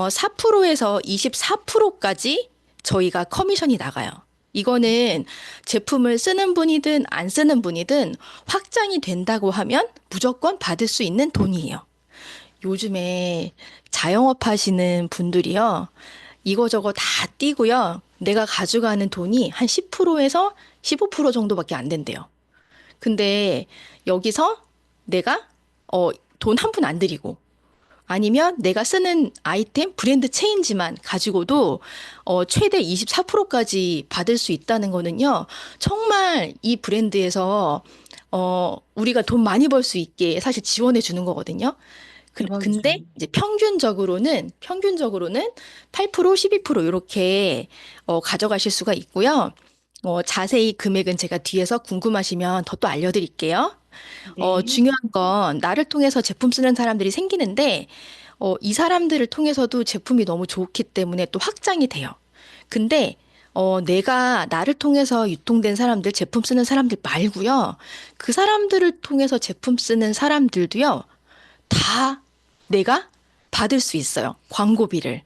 4%에서 24%까지 저희가 커미션이 나가요. 이거는 제품을 쓰는 분이든 안 쓰는 분이든 확장이 된다고 하면 무조건 받을 수 있는 돈이에요. 요즘에 자영업 하시는 분들이요. 이거저거 다 띄고요. 내가 가져가는 돈이 한 10%에서 15% 정도밖에 안 된대요. 근데 여기서 내가 돈 한 푼 안 들이고 아니면 내가 쓰는 아이템 브랜드 체인지만 가지고도 최대 24%까지 받을 수 있다는 거는요. 정말 이 브랜드에서 우리가 돈 많이 벌 수 있게 사실 지원해 주는 거거든요. 근데 대박이죠. 이제 평균적으로는 8%, 12% 이렇게 가져가실 수가 있고요. 자세히 금액은 제가 뒤에서 궁금하시면 더 또 알려드릴게요. 네. 중요한 건 나를 통해서 제품 쓰는 사람들이 생기는데, 이 사람들을 통해서도 제품이 너무 좋기 때문에 또 확장이 돼요. 근데, 내가 나를 통해서 유통된 사람들, 제품 쓰는 사람들 말고요. 그 사람들을 통해서 제품 쓰는 사람들도요. 다 내가 받을 수 있어요. 광고비를.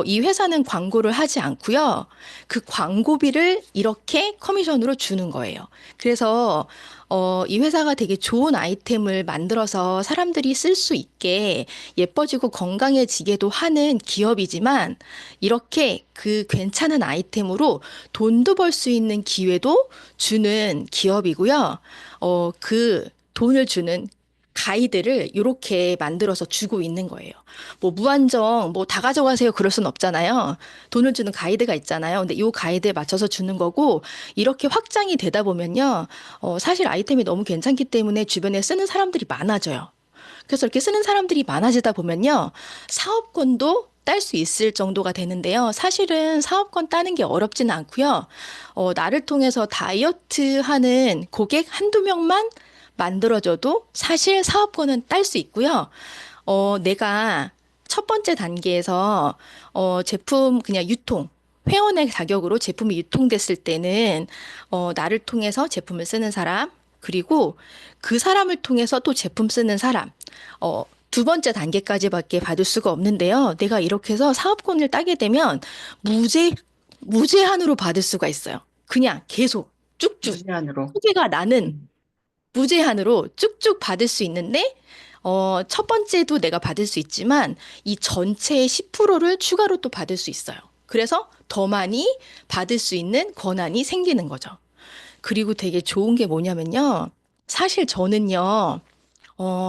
이 회사는 광고를 하지 않고요. 그 광고비를 이렇게 커미션으로 주는 거예요. 그래서 이 회사가 되게 좋은 아이템을 만들어서 사람들이 쓸 수 있게 예뻐지고 건강해지게도 하는 기업이지만 이렇게 그 괜찮은 아이템으로 돈도 벌 수 있는 기회도 주는 기업이고요. 그 돈을 주는 가이드를 이렇게 만들어서 주고 있는 거예요. 뭐 무한정 뭐 다 가져가세요 그럴 순 없잖아요. 돈을 주는 가이드가 있잖아요. 근데 이 가이드에 맞춰서 주는 거고 이렇게 확장이 되다 보면요. 사실 아이템이 너무 괜찮기 때문에 주변에 쓰는 사람들이 많아져요. 그래서 이렇게 쓰는 사람들이 많아지다 보면요. 사업권도 딸 수 있을 정도가 되는데요. 사실은 사업권 따는 게 어렵지는 않고요. 나를 통해서 다이어트 하는 고객 한두 명만 만들어줘도 사실 사업권은 딸 수 있고요. 내가 첫 번째 단계에서 제품 그냥 회원의 자격으로 제품이 유통됐을 때는 나를 통해서 제품을 쓰는 사람, 그리고 그 사람을 통해서 또 제품 쓰는 사람, 두 번째 단계까지밖에 받을 수가 없는데요. 내가 이렇게 해서 사업권을 따게 되면 무제한으로 받을 수가 있어요. 그냥 계속 쭉쭉 무제한으로. 소개가 나는 무제한으로 쭉쭉 받을 수 있는데, 첫 번째도 내가 받을 수 있지만, 이 전체의 10%를 추가로 또 받을 수 있어요. 그래서 더 많이 받을 수 있는 권한이 생기는 거죠. 그리고 되게 좋은 게 뭐냐면요. 사실 저는요,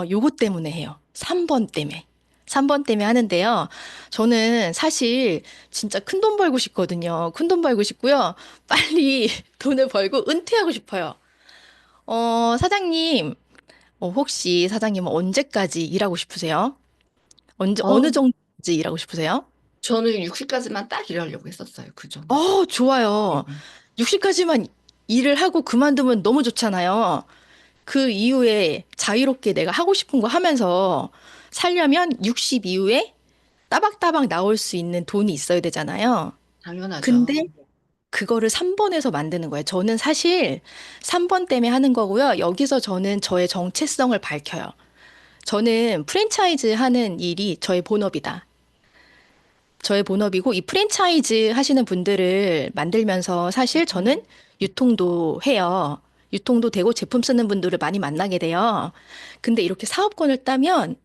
요것 때문에 해요. 3번 때문에. 3번 때문에 하는데요. 저는 사실 진짜 큰 돈 벌고 싶거든요. 큰 돈 벌고 싶고요. 빨리 돈을 벌고 은퇴하고 싶어요. 사장님, 혹시 사장님은 언제까지 일하고 싶으세요? 어느 어, 정도까지 일하고 싶으세요? 저는 60까지만 딱 일하려고 했었어요. 그 정도. 좋아요. 네. 60까지만 일을 하고 그만두면 너무 좋잖아요. 그 이후에 자유롭게 내가 하고 싶은 거 하면서 살려면 60 이후에 따박따박 나올 수 있는 돈이 있어야 되잖아요. 당연하죠. 근데 그거를 3번에서 만드는 거예요. 저는 사실 3번 때문에 하는 거고요. 여기서 저는 저의 정체성을 밝혀요. 저는 프랜차이즈 하는 일이 저의 본업이다. 저의 본업이고 이 프랜차이즈 하시는 분들을 만들면서 사실 저는 유통도 해요. 유통도 되고 제품 쓰는 분들을 많이 만나게 돼요. 근데 이렇게 사업권을 따면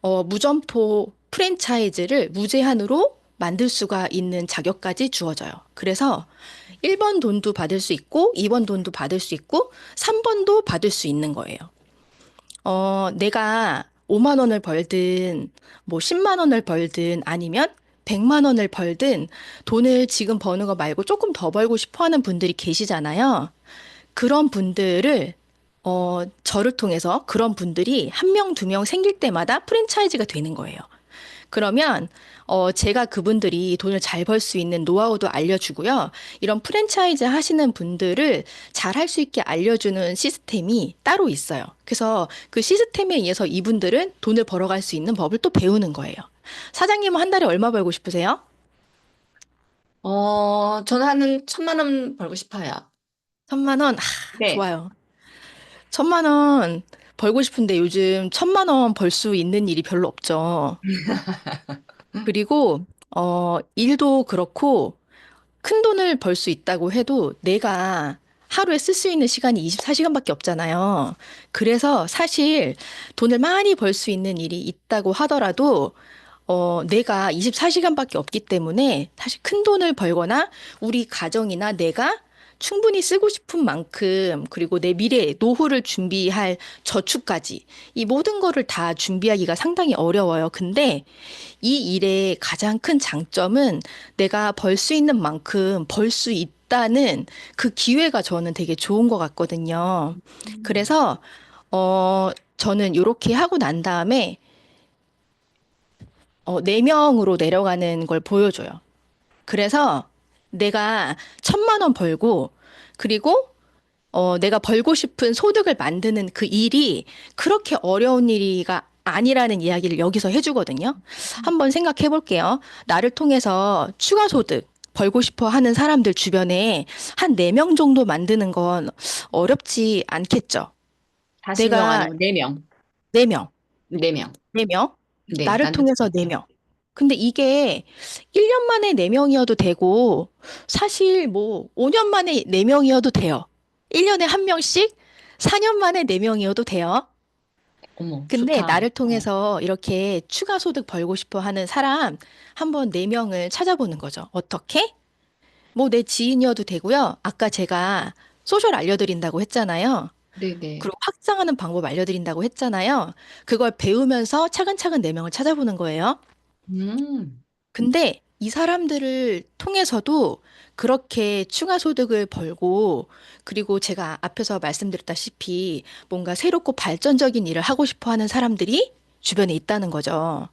무점포 프랜차이즈를 무제한으로 만들 수가 있는 자격까지 주어져요. 그래서 1번 돈도 받을 수 있고 2번 돈도 받을 수 있고 3번도 받을 수 있는 거예요. 내가 5만 원을 벌든 뭐 10만 원을 벌든 아니면 100만 원을 벌든 돈을 지금 버는 거 말고 조금 더 벌고 싶어 하는 분들이 계시잖아요. 그런 분들을 저를 통해서 그런 분들이 한 명, 두 명 생길 때마다 프랜차이즈가 되는 거예요. 그러면 제가 그분들이 돈을 잘 벌 수 있는 노하우도 알려주고요. 이런 프랜차이즈 하시는 분들을 잘 할 수 있게 알려주는 시스템이 따로 있어요. 그래서 그 시스템에 의해서 이분들은 돈을 벌어갈 수 있는 법을 또 배우는 거예요. 사장님은 한 달에 얼마 벌고 싶으세요? 저는 한 1,000만 원 벌고 싶어요. 1,000만 원? 네. 좋아요. 1,000만 원 벌고 싶은데 요즘 1,000만 원 벌 수 있는 일이 별로 없죠. 그리고, 일도 그렇고, 큰 돈을 벌 수 있다고 해도 내가 하루에 쓸 수 있는 시간이 24시간밖에 없잖아요. 그래서 사실 돈을 많이 벌 수 있는 일이 있다고 하더라도 내가 24시간밖에 없기 때문에 사실 큰 돈을 벌거나 우리 가정이나 내가 충분히 쓰고 싶은 만큼 그리고 내 미래 노후를 준비할 저축까지 이 모든 거를 다 준비하기가 상당히 어려워요. 근데 이 일의 가장 큰 장점은 내가 벌 수 있는 만큼 벌 수 있다는 그 기회가 저는 되게 좋은 것 같거든요. 그래서 저는 이렇게 하고 난 다음에 4명으로 내려가는 걸 보여줘요. 그래서 내가 1,000만 원 벌고, 그리고 내가 벌고 싶은 소득을 만드는 그 일이 그렇게 어려운 일이가 아니라는 이야기를 여기서 해주거든요. 한번 생각해 볼게요. 나를 통해서 추가 소득 벌고 싶어 하는 사람들 주변에 한 4명 정도 만드는 건 어렵지 않겠죠. 40명 내가 아니면 4명. 4명, 4명. 4명, 네, 나를 만들 수 통해서 있어요. 4명. 근데 이게 1년 만에 4명이어도 되고, 사실 뭐 5년 만에 4명이어도 돼요. 1년에 한 명씩 4년 만에 4명이어도 돼요. 어머, 근데 좋다. 나를 통해서 이렇게 추가 소득 벌고 싶어 하는 사람 한번 4명을 찾아보는 거죠. 어떻게? 뭐 내 지인이어도 되고요. 아까 제가 소셜 알려드린다고 했잖아요. 네네. 그리고 확장하는 방법 알려드린다고 했잖아요. 그걸 배우면서 차근차근 4명을 찾아보는 거예요. 음, 근데 이 사람들을 통해서도 그렇게 추가 소득을 벌고, 그리고 제가 앞에서 말씀드렸다시피 뭔가 새롭고 발전적인 일을 하고 싶어 하는 사람들이 주변에 있다는 거죠.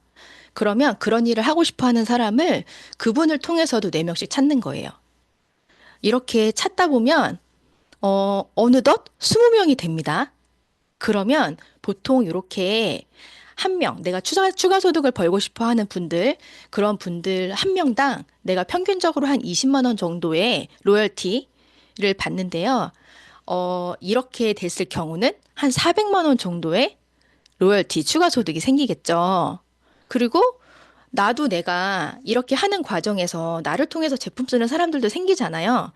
그러면 그런 일을 하고 싶어 하는 사람을 그분을 통해서도 4명씩 찾는 거예요. 이렇게 찾다 보면, 어느덧 20명이 됩니다. 그러면 보통 이렇게 한 명, 내가 추가 소득을 벌고 싶어 하는 분들, 그런 분들 한 명당 내가 평균적으로 한 20만 원 정도의 로열티를 받는데요. 이렇게 됐을 경우는 한 400만 원 정도의 로열티 추가 소득이 생기겠죠. 그리고 나도 내가 이렇게 하는 과정에서 나를 통해서 제품 쓰는 사람들도 생기잖아요.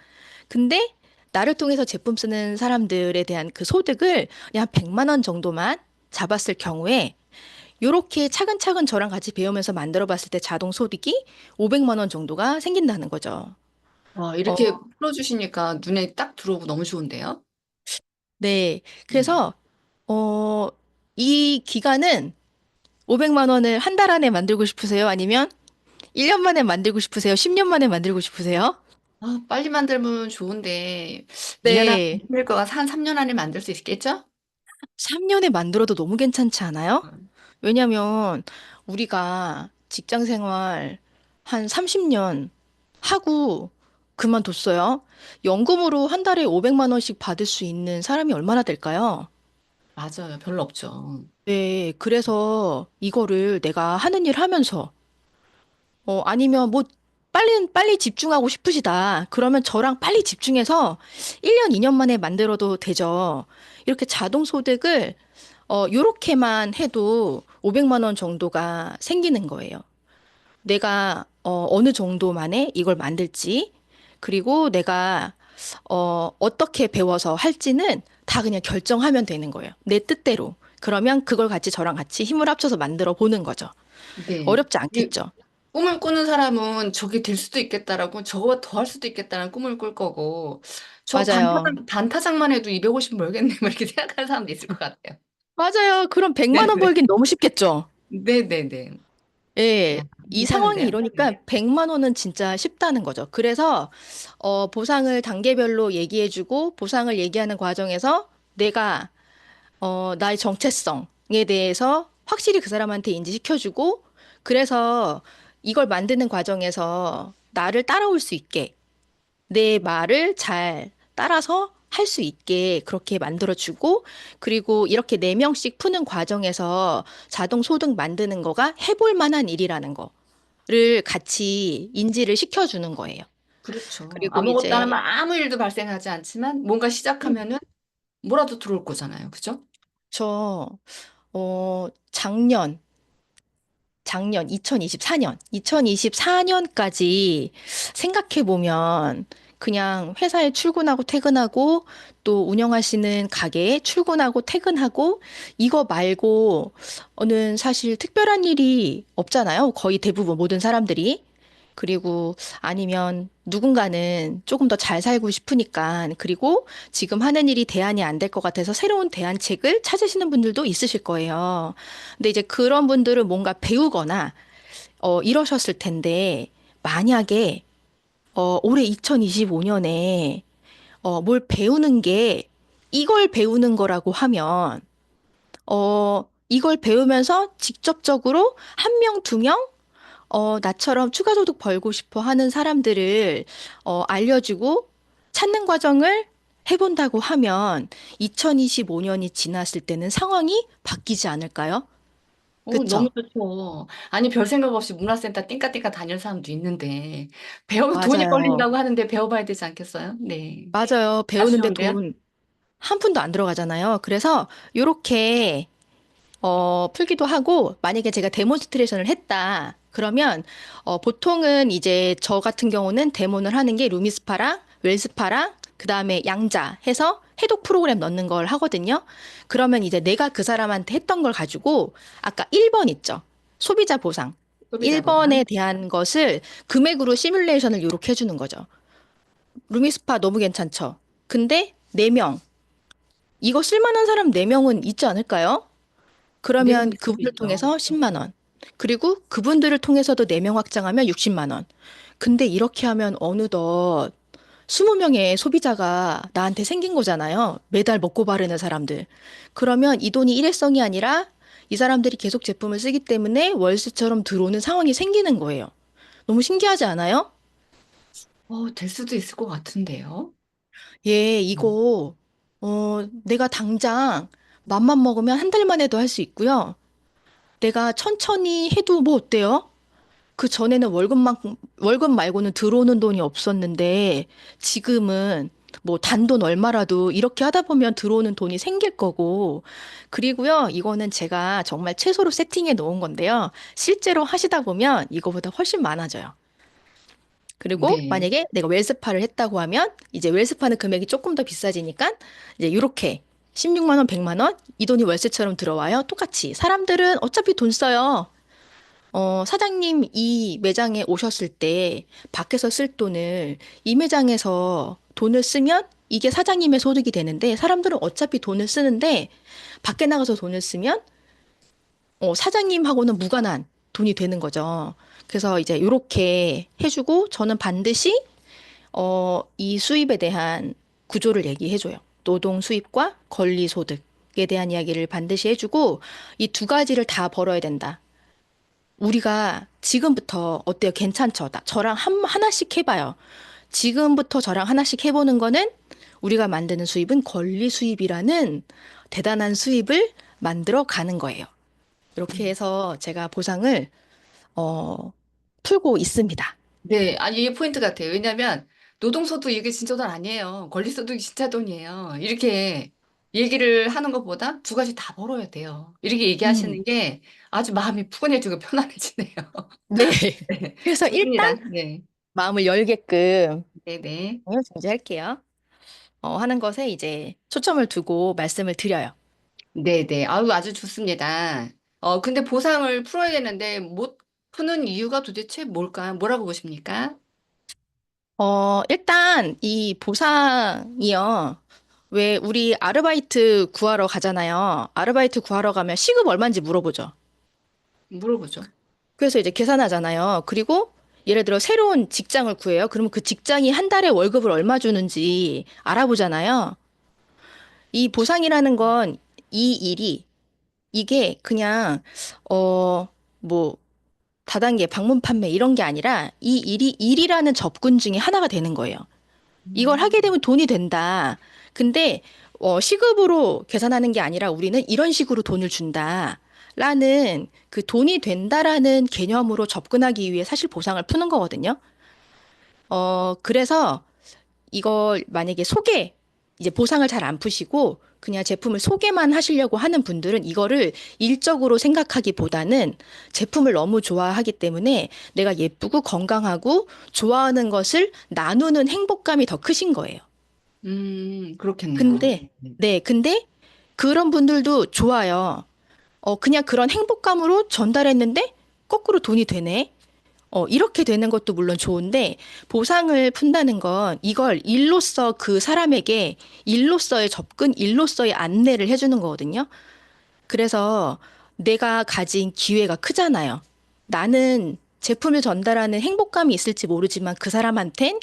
근데 나를 통해서 제품 쓰는 사람들에 대한 그 소득을 그냥 한 100만 원 정도만 잡았을 경우에 요렇게 차근차근 저랑 같이 배우면서 만들어 봤을 때 자동 소득이 500만 원 정도가 생긴다는 거죠. 와, 어, 이렇게 풀어주시니까 눈에 딱 들어오고 너무 좋은데요? 네. 음. 그래서 어, 이 기간은 500만 원을 한 달 안에 만들고 싶으세요? 아니면 1년 만에 만들고 싶으세요? 10년 만에 만들고 싶으세요? 빨리 만들면 좋은데, 2년 안에 네. 만들 거가 한 3년 안에 만들 수 있겠죠? 3년에 만들어도 너무 괜찮지 않아요? 음. 왜냐면 우리가 직장 생활 한 30년 하고 그만뒀어요. 연금으로 한 달에 500만 원씩 받을 수 있는 사람이 얼마나 될까요? 맞아요. 별로 없죠. 네, 그래서 이거를 내가 하는 일 하면서 아니면 뭐 빨리 집중하고 싶으시다. 그러면 저랑 빨리 집중해서 1년, 2년 만에 만들어도 되죠. 이렇게 자동 소득을 요렇게만 해도 500만 원 정도가 생기는 거예요. 내가 어느 정도 만에 이걸 만들지, 그리고 내가 어떻게 배워서 할지는 다 그냥 결정하면 되는 거예요. 내 뜻대로. 그러면 그걸 같이 저랑 같이 힘을 합쳐서 만들어 보는 거죠. 네. 어렵지 이 않겠죠? 꿈을 꾸는 사람은 저게 될 수도 있겠다라고 저거보다 더 할 수도 있겠다는 꿈을 꿀 거고 저 맞아요. 단타작만 해도 250 벌겠네 뭐 이렇게 생각하는 사람도 있을 것 같아요. 맞아요. 그럼 100만 원 네네. 벌긴 너무 쉽겠죠? 네네네. 아, 예. 이 상황이 괜찮은데요? 이러니까 100만 원은 진짜 쉽다는 거죠. 그래서 보상을 단계별로 얘기해주고 보상을 얘기하는 과정에서 내가 나의 정체성에 대해서 확실히 그 사람한테 인지시켜주고 그래서 이걸 만드는 과정에서 나를 따라올 수 있게 내 말을 잘 따라서 할 수 있게 그렇게 만들어주고, 그리고 이렇게 네명씩 푸는 과정에서 자동 소득 만드는 거가 해볼 만한 일이라는 거를 같이 인지를 시켜주는 거예요. 그렇죠. 그리고 아무것도 안 이제, 하면 아무 일도 발생하지 않지만 뭔가 시작하면은 뭐라도 들어올 거잖아요. 그죠? 저, 작년 2024년까지 생각해 보면 그냥 회사에 출근하고 퇴근하고 또 운영하시는 가게에 출근하고 퇴근하고 이거 말고는 사실 특별한 일이 없잖아요. 거의 대부분 모든 사람들이. 그리고 아니면 누군가는 조금 더 잘 살고 싶으니까 그리고 지금 하는 일이 대안이 안 될 것 같아서 새로운 대안책을 찾으시는 분들도 있으실 거예요. 근데 이제 그런 분들은 뭔가 배우거나 이러셨을 텐데 만약에 올해 2025년에 뭘 배우는 게 이걸 배우는 거라고 하면 이걸 배우면서 직접적으로 한 명, 두 명, 나처럼 추가 소득 벌고 싶어 하는 사람들을 알려주고 찾는 과정을 해본다고 하면 2025년이 지났을 때는 상황이 바뀌지 않을까요? 너무 그쵸? 좋죠. 아니, 별 생각 없이 문화센터 띵까띵까 다니는 사람도 있는데, 돈이 맞아요. 걸린다고 하는데 배워봐야 되지 않겠어요? 네. 맞아요. 배우는데 아쉬운데요? 돈 한 푼도 안 들어가잖아요. 그래서 요렇게 풀기도 하고 만약에 제가 데몬스트레이션을 했다. 그러면 보통은 이제 저 같은 경우는 데몬을 하는 게 루미스파랑 웰스파랑 그다음에 양자 해서 해독 프로그램 넣는 걸 하거든요. 그러면 이제 내가 그 사람한테 했던 걸 가지고 아까 1번 있죠. 소비자 보상. 소비자 보상. 1번에 대한 것을 금액으로 시뮬레이션을 요렇게 해주는 거죠. 루미스파 너무 괜찮죠? 근데 4명. 이거 쓸만한 사람 4명은 있지 않을까요? 네, 그러면 있을 수 그분을 있죠. 통해서 10만 원. 그리고 그분들을 통해서도 4명 확장하면 60만 원. 근데 이렇게 하면 어느덧 20명의 소비자가 나한테 생긴 거잖아요. 매달 먹고 바르는 사람들. 그러면 이 돈이 일회성이 아니라 이 사람들이 계속 제품을 쓰기 때문에 월세처럼 들어오는 상황이 생기는 거예요. 너무 신기하지 않아요? 될 수도 있을 것 같은데요. 예, 음. 이거, 내가 당장 맘만 먹으면 한 달 만에도 할 수 있고요. 내가 천천히 해도 뭐 어때요? 그 전에는 월급 말고는 들어오는 돈이 없었는데 지금은 뭐 단돈 얼마라도 이렇게 하다 보면 들어오는 돈이 생길 거고. 그리고요, 이거는 제가 정말 최소로 세팅해 놓은 건데요. 실제로 하시다 보면 이거보다 훨씬 많아져요. 그리고 네. 만약에 내가 웰스파를 했다고 하면 이제 웰스파는 금액이 조금 더 비싸지니까 이제 이렇게 16만 원, 100만 원 이 돈이 월세처럼 들어와요. 똑같이. 사람들은 어차피 돈 써요. 사장님 이 매장에 오셨을 때 밖에서 쓸 돈을 이 매장에서 돈을 쓰면 이게 사장님의 소득이 되는데 사람들은 어차피 돈을 쓰는데 밖에 나가서 돈을 쓰면 사장님하고는 무관한 돈이 되는 거죠. 그래서 이제 이렇게 해주고 저는 반드시 이 수입에 대한 구조를 얘기해줘요. 노동 수입과 권리 소득에 대한 이야기를 반드시 해주고 이 두 가지를 다 벌어야 된다. 우리가 지금부터 어때요? 괜찮죠? 저랑 하나씩 해봐요. 지금부터 저랑 하나씩 해보는 거는 우리가 만드는 수입은 권리 수입이라는 대단한 수입을 만들어 가는 거예요. 이렇게 해서 제가 보상을 어, 풀고 있습니다. 네, 아니 이게 포인트 같아요. 왜냐하면 노동소득 이게 진짜 돈 아니에요. 권리소득이 진짜 돈이에요. 이렇게 얘기를 하는 것보다 두 가지 다 벌어야 돼요. 이렇게 음. 얘기하시는 게 아주 마음이 푸근해지고 편안해지네요. 네. 네, 그래서 일단 좋습니다. 네, 마음을 열게끔 네, 네, 중지할게요. 하는 것에 이제 초점을 두고 말씀을 드려요. 네, 네. 아유, 아주 좋습니다. 근데 보상을 풀어야 되는데 못 푸는 이유가 도대체 뭘까? 뭐라고 보십니까? 일단 이 보상이요. 왜 우리 아르바이트 구하러 가잖아요. 아르바이트 구하러 가면 시급 얼마인지 물어보죠. 물어보죠. 그래서 이제 계산하잖아요. 그리고 예를 들어 새로운 직장을 구해요. 그러면 그 직장이 한 달에 월급을 얼마 주는지 알아보잖아요. 이 보상이라는 건 이 일이 이게 그냥 뭐 다단계 방문 판매 이런 게 아니라 이 일이 일이라는 접근 중에 하나가 되는 거예요. 이걸 하게 음. 되면 돈이 된다. 근데 시급으로 계산하는 게 아니라 우리는 이런 식으로 돈을 준다. 라는 그 돈이 된다라는 개념으로 접근하기 위해 사실 보상을 푸는 거거든요. 그래서 이걸 만약에 이제 보상을 잘 안 푸시고 그냥 제품을 소개만 하시려고 하는 분들은 이거를 일적으로 생각하기보다는 제품을 너무 좋아하기 때문에 내가 예쁘고 건강하고 좋아하는 것을 나누는 행복감이 더 크신 거예요. 그렇겠네요. 근데, 네, 근데 그런 분들도 좋아요. 그냥 그런 행복감으로 전달했는데 거꾸로 돈이 되네. 이렇게 되는 것도 물론 좋은데 보상을 푼다는 건 이걸 일로서 그 사람에게 일로서의 접근, 일로서의 안내를 해주는 거거든요. 그래서 내가 가진 기회가 크잖아요. 나는 제품을 전달하는 행복감이 있을지 모르지만 그 사람한텐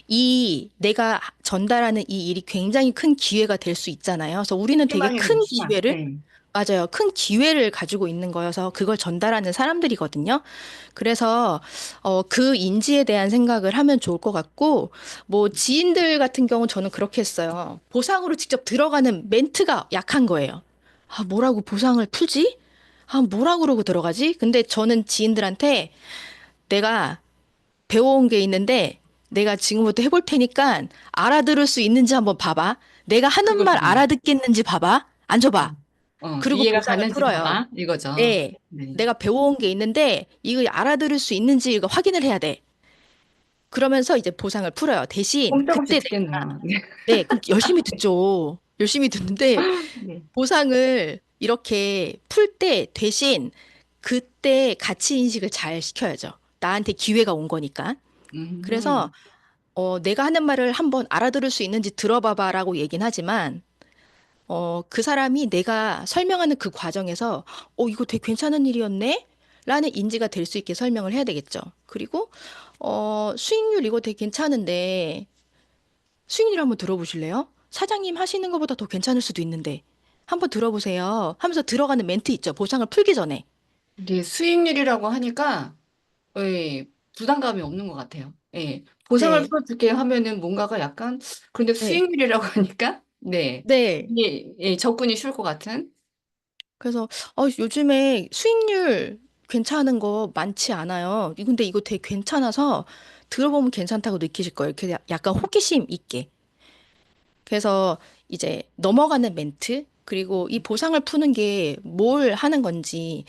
이 내가 전달하는 이 일이 굉장히 큰 기회가 될 수 있잖아요. 그래서 우리는 되게 희망이 큰 되시나? 기회를 네. 맞아요. 큰 기회를 가지고 있는 거여서 그걸 전달하는 사람들이거든요. 그래서 그 인지에 대한 생각을 하면 좋을 것 같고 뭐 지인들 같은 경우 저는 그렇게 했어요. 보상으로 직접 들어가는 멘트가 약한 거예요. 아, 뭐라고 보상을 풀지? 아, 뭐라 그러고 들어가지? 근데 저는 지인들한테 내가 배워온 게 있는데 내가 지금부터 해볼 테니까 알아들을 수 있는지 한번 봐봐. 내가 하는 그거 말 좋네요. 알아듣겠는지 봐봐. 앉아봐. 음. 그리고 이해가 보상을 가는지 풀어요. 봐봐. 이거죠. 네. 네. 내가 배워온 게 있는데 이거 알아들을 수 있는지 이거 확인을 해야 돼. 그러면서 이제 보상을 풀어요. 대신 꼼짝없이 그때 내가 듣겠네요. 네. 네, 그럼 열심히 듣죠. 열심히 듣는데 네. 보상을 이렇게 풀 때 대신 그때 가치 인식을 잘 시켜야죠. 나한테 기회가 온 거니까. 그래서 음. 내가 하는 말을 한번 알아들을 수 있는지 들어봐봐라고 얘긴 하지만 그 사람이 내가 설명하는 그 과정에서, 이거 되게 괜찮은 일이었네? 라는 인지가 될 수 있게 설명을 해야 되겠죠. 그리고, 수익률 이거 되게 괜찮은데, 수익률 한번 들어보실래요? 사장님 하시는 것보다 더 괜찮을 수도 있는데, 한번 들어보세요. 하면서 들어가는 멘트 있죠. 보상을 풀기 전에. 네, 수익률이라고 하니까 예, 부담감이 없는 것 같아요. 예. 보상을 네, 풀어줄게 하면은 뭔가가 약간 그런데 네, 수익률이라고 하니까 네. 네. 접근이 쉬울 것 같은. 그래서, 요즘에 수익률 괜찮은 거 많지 않아요. 근데 이거 되게 괜찮아서 들어보면 괜찮다고 느끼실 거예요. 이렇게 약간 호기심 있게. 그래서 이제 넘어가는 멘트, 그리고 이 보상을 푸는 게 뭘 하는 건지에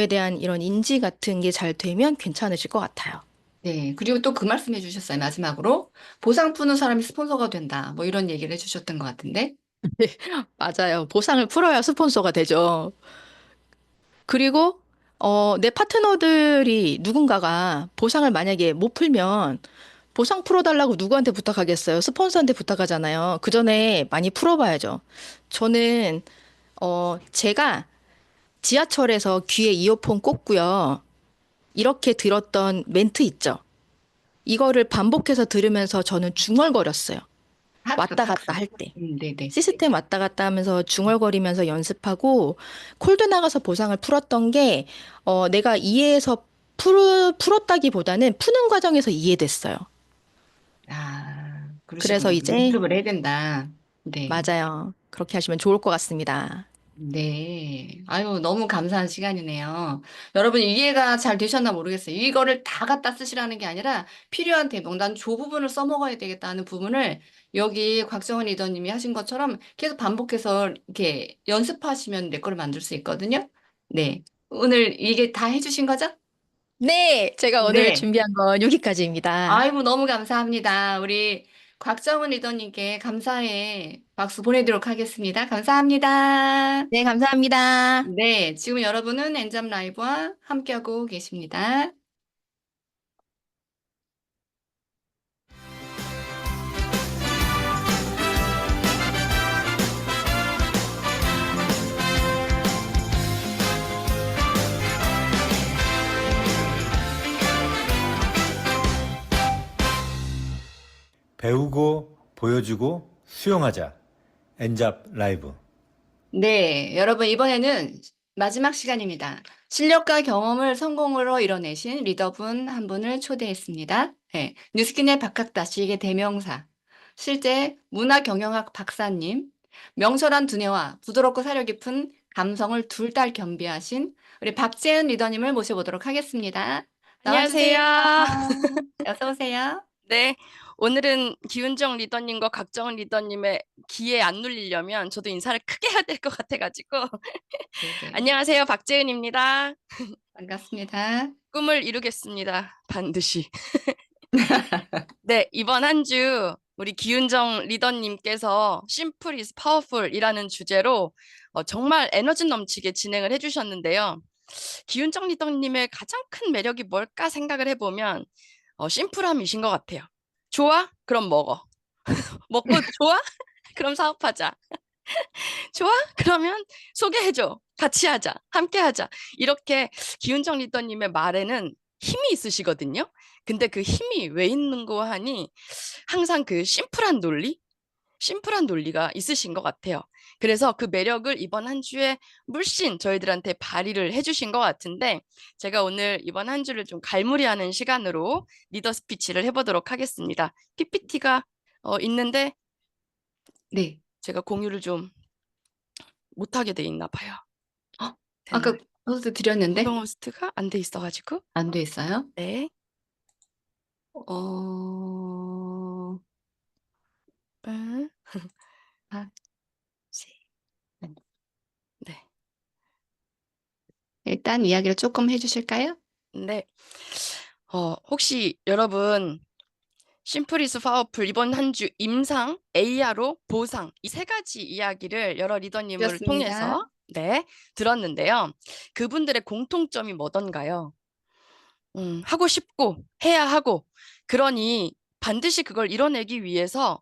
대한 이런 인지 같은 게 잘 되면 괜찮으실 것 같아요. 네. 그리고 또 그 말씀 해주셨어요. 마지막으로 보상 푸는 사람이 스폰서가 된다. 뭐 이런 얘기를 해주셨던 것 같은데. 맞아요. 보상을 풀어야 스폰서가 되죠. 그리고 내 파트너들이 누군가가 보상을 만약에 못 풀면 보상 풀어달라고 누구한테 부탁하겠어요? 스폰서한테 부탁하잖아요. 그 전에 많이 풀어봐야죠. 저는 제가 지하철에서 귀에 이어폰 꽂고요. 이렇게 들었던 멘트 있죠. 이거를 반복해서 들으면서 저는 중얼거렸어요. 하트, 왔다 하트. 갔다 할 때. 네네. 시스템 왔다 갔다 하면서 중얼거리면서 연습하고 콜드 나가서 보상을 풀었던 게 내가 이해해서 풀었다기보다는 푸는 과정에서 이해됐어요. 그러시군요. 그래서 이제 연습을 해야 된다. 네. 맞아요. 그렇게 하시면 좋을 것 같습니다. 네. 아유, 너무 감사한 시간이네요. 여러분, 이해가 잘 되셨나 모르겠어요. 이거를 다 갖다 쓰시라는 게 아니라 필요한 대목, 난 저 부분을 써먹어야 되겠다는 부분을 여기 곽정은 리더님이 하신 것처럼 계속 반복해서 이렇게 연습하시면 내 거를 만들 수 있거든요. 네. 오늘 이게 다 해주신 거죠? 네, 제가 오늘 네. 준비한 건 여기까지입니다. 아이고, 너무 감사합니다. 우리 곽정은 리더님께 감사의 박수 보내도록 하겠습니다. 감사합니다. 네, 감사합니다. 네, 지금 여러분은 엔잡 라이브와 함께하고 계십니다. 배우고 보여주고 수용하자. 엔잡 라이브. 네, 여러분 이번에는 마지막 시간입니다. 실력과 경험을 성공으로 이뤄내신 리더분 한 분을 초대했습니다. 네, 뉴스킨의 박학다식의 대명사, 실제 문화경영학 박사님, 명철한 두뇌와 부드럽고 사려 깊은 감성을 둘 다 겸비하신 우리 박재은 리더님을 모셔보도록 하겠습니다. 나와주세요. 안녕하세요. 어서 오세요. 네, 오늘은 기훈정 리더님과 각정은 리더님의 귀에 안 눌리려면 저도 인사를 크게 해야 될 것 같아가지고 네, 안녕하세요, 박재은입니다. 반갑습니다. 꿈을 이루겠습니다, 반드시. 네, 이번 한 주 우리 기훈정 리더님께서 Simple is Powerful 이라는 주제로 정말 에너지 넘치게 진행을 해주셨는데요. 기훈정 리더님의 가장 큰 매력이 뭘까 생각을 해보면 심플함이신 것 같아요. 좋아? 그럼 먹어. 먹고 좋아? 그럼 사업하자. 좋아? 그러면 소개해줘. 같이 하자. 함께 하자. 이렇게 기훈정 리더님의 말에는 힘이 있으시거든요. 근데 그 힘이 왜 있는고 하니 항상 그 심플한 논리가 있으신 것 같아요. 그래서 그 매력을 이번 한 주에 물씬 저희들한테 발휘를 해주신 것 같은데 제가 오늘 이번 한 주를 좀 갈무리하는 시간으로 리더 스피치를 해보도록 하겠습니다. PPT가 있는데 네. 제가 공유를 좀 못하게 돼 있나 봐요. 아까 됐나요? 호스트 드렸는데 구성 호스트가 안 돼 있어가지고 안 돼 있어요? 네. 어, 음, 아, 네. 일단 이야기를 조금 해주실까요? 네. 혹시 여러분 심플 이즈 파워풀 이번 한 주 임상, ARO, 보상 이 세 가지 이야기를 여러 리더님을 드렸습니다. 통해서 들었는데요. 그분들의 공통점이 뭐던가요? 하고 싶고 해야 하고 그러니 반드시 그걸 이뤄내기 위해서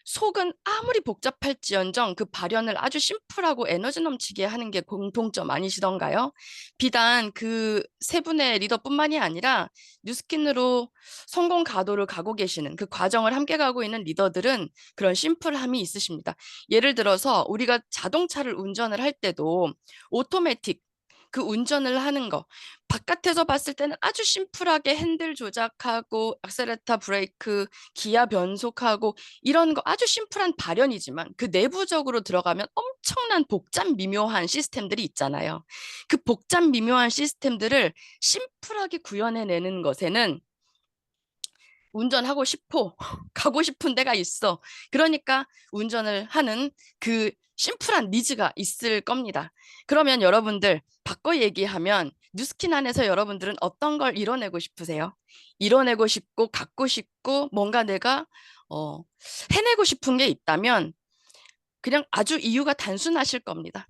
속은 아무리 복잡할지언정 그 발현을 아주 심플하고 에너지 넘치게 하는 게 공통점 아니시던가요? 비단 그 세 분의 리더뿐만이 아니라 뉴스킨으로 성공 가도를 가고 계시는 그 과정을 함께 가고 있는 리더들은 그런 심플함이 있으십니다. 예를 들어서 우리가 자동차를 운전을 할 때도 오토매틱 그 운전을 하는 거 바깥에서 봤을 때는 아주 심플하게 핸들 조작하고 악셀레터 브레이크 기아 변속하고 이런 거 아주 심플한 발현이지만 그 내부적으로 들어가면 엄청난 복잡 미묘한 시스템들이 있잖아요. 그 복잡 미묘한 시스템들을 심플하게 구현해내는 것에는 운전하고 싶어. 가고 싶은 데가 있어. 그러니까 운전을 하는 그 심플한 니즈가 있을 겁니다. 그러면 여러분들 바꿔 얘기하면 뉴스킨 안에서 여러분들은 어떤 걸 이뤄내고 싶으세요? 이뤄내고 싶고 갖고 싶고 뭔가 내가 해내고 싶은 게 있다면 그냥 아주 이유가 단순하실 겁니다.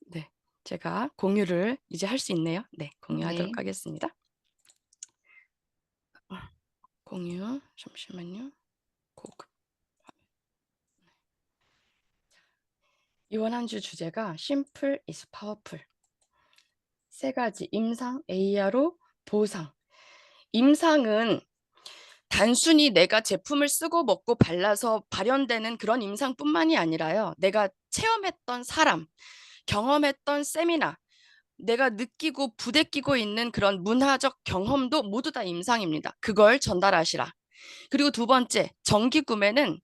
네, 제가 공유를 이제 할 수 있네요. 네, 공유하도록 네. 하겠습니다. 공유, 잠시만요. 고급. 이번 한 주 주제가 Simple is Powerful. 세 가지 임상, ARO, 보상. 임상은 단순히 내가 제품을 쓰고 먹고 발라서 발현되는 그런 임상뿐만이 아니라요. 내가 체험했던 사람, 경험했던 세미나, 내가 느끼고 부대끼고 있는 그런 문화적 경험도 모두 다 임상입니다. 그걸 전달하시라. 그리고 두 번째, 정기 구매는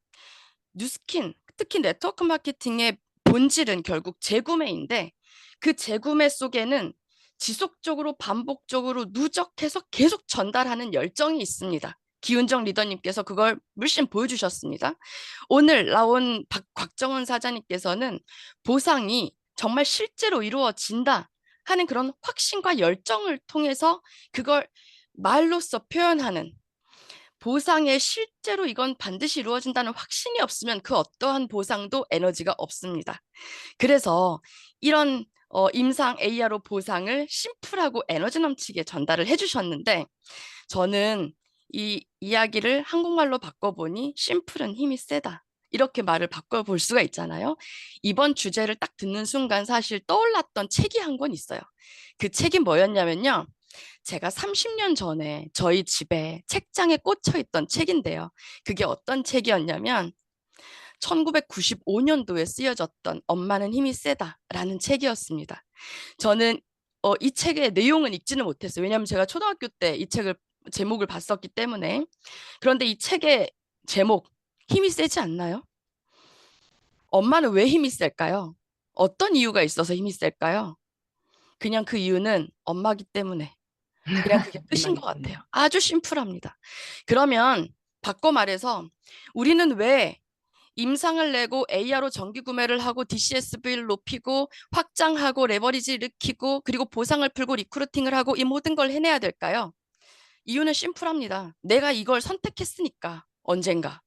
뉴스킨, 특히 네트워크 마케팅의 본질은 결국 재구매인데 그 재구매 속에는 지속적으로 반복적으로 누적해서 계속 전달하는 열정이 있습니다. 기훈정 리더님께서 그걸 물씬 보여주셨습니다. 오늘 나온 곽정은 사장님께서는 보상이 정말 실제로 이루어진다 하는 그런 확신과 열정을 통해서 그걸 말로써 표현하는, 보상에 실제로 이건 반드시 이루어진다는 확신이 없으면 그 어떠한 보상도 에너지가 없습니다. 그래서 이런 임상 ARO 보상을 심플하고 에너지 넘치게 전달을 해주셨는데, 저는 이 이야기를 한국말로 바꿔보니 심플은 힘이 세다, 이렇게 말을 바꿔볼 수가 있잖아요. 이번 주제를 딱 듣는 순간 사실 떠올랐던 책이 한 권 있어요. 그 책이 뭐였냐면요, 제가 30년 전에 저희 집에 책장에 꽂혀 있던 책인데요. 그게 어떤 책이었냐면 1995년도에 쓰여졌던 엄마는 힘이 세다라는 책이었습니다. 저는 이 책의 내용은 읽지는 못했어요. 왜냐하면 제가 초등학교 때 이 책을 제목을 봤었기 때문에. 그런데 이 책의 제목, 힘이 세지 않나요? 엄마는 왜 힘이 셀까요? 어떤 이유가 있어서 힘이 셀까요? 그냥 그 이유는 엄마기 때문에. 그냥 그게 끝인 것 같아요. 아주 심플합니다. 그러면 바꿔 말해서 우리는 왜 임상을 내고 AR로 정기 구매를 하고 DCSV를 높이고 확장하고 레버리지 일으키고 그리고 보상을 풀고 리크루팅을 하고 이 모든 걸 해내야 될까요? 이유는 심플합니다. 내가 이걸 선택했으니까. 언젠가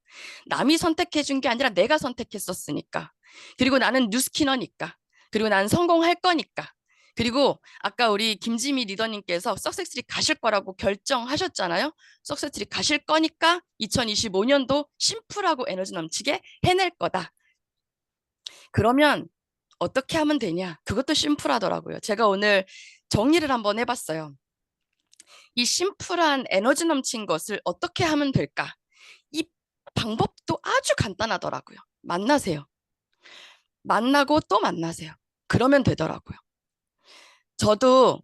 남이 선택해 준 게 아니라 내가 선택했었으니까. 그리고 나는 뉴스키너니까. 그리고 난 성공할 거니까. 그리고 아까 우리 김지미 리더님께서 석세스트리 가실 거라고 결정하셨잖아요. 석세스트리 가실 거니까 2025년도 심플하고 에너지 넘치게 해낼 거다. 그러면 어떻게 하면 되냐? 그것도 심플하더라고요. 제가 오늘 정리를 한번 해봤어요. 이 심플한 에너지 넘친 것을 어떻게 하면 될까? 이 방법도 아주 간단하더라고요. 만나세요. 만나고 또 만나세요. 그러면 되더라고요. 저도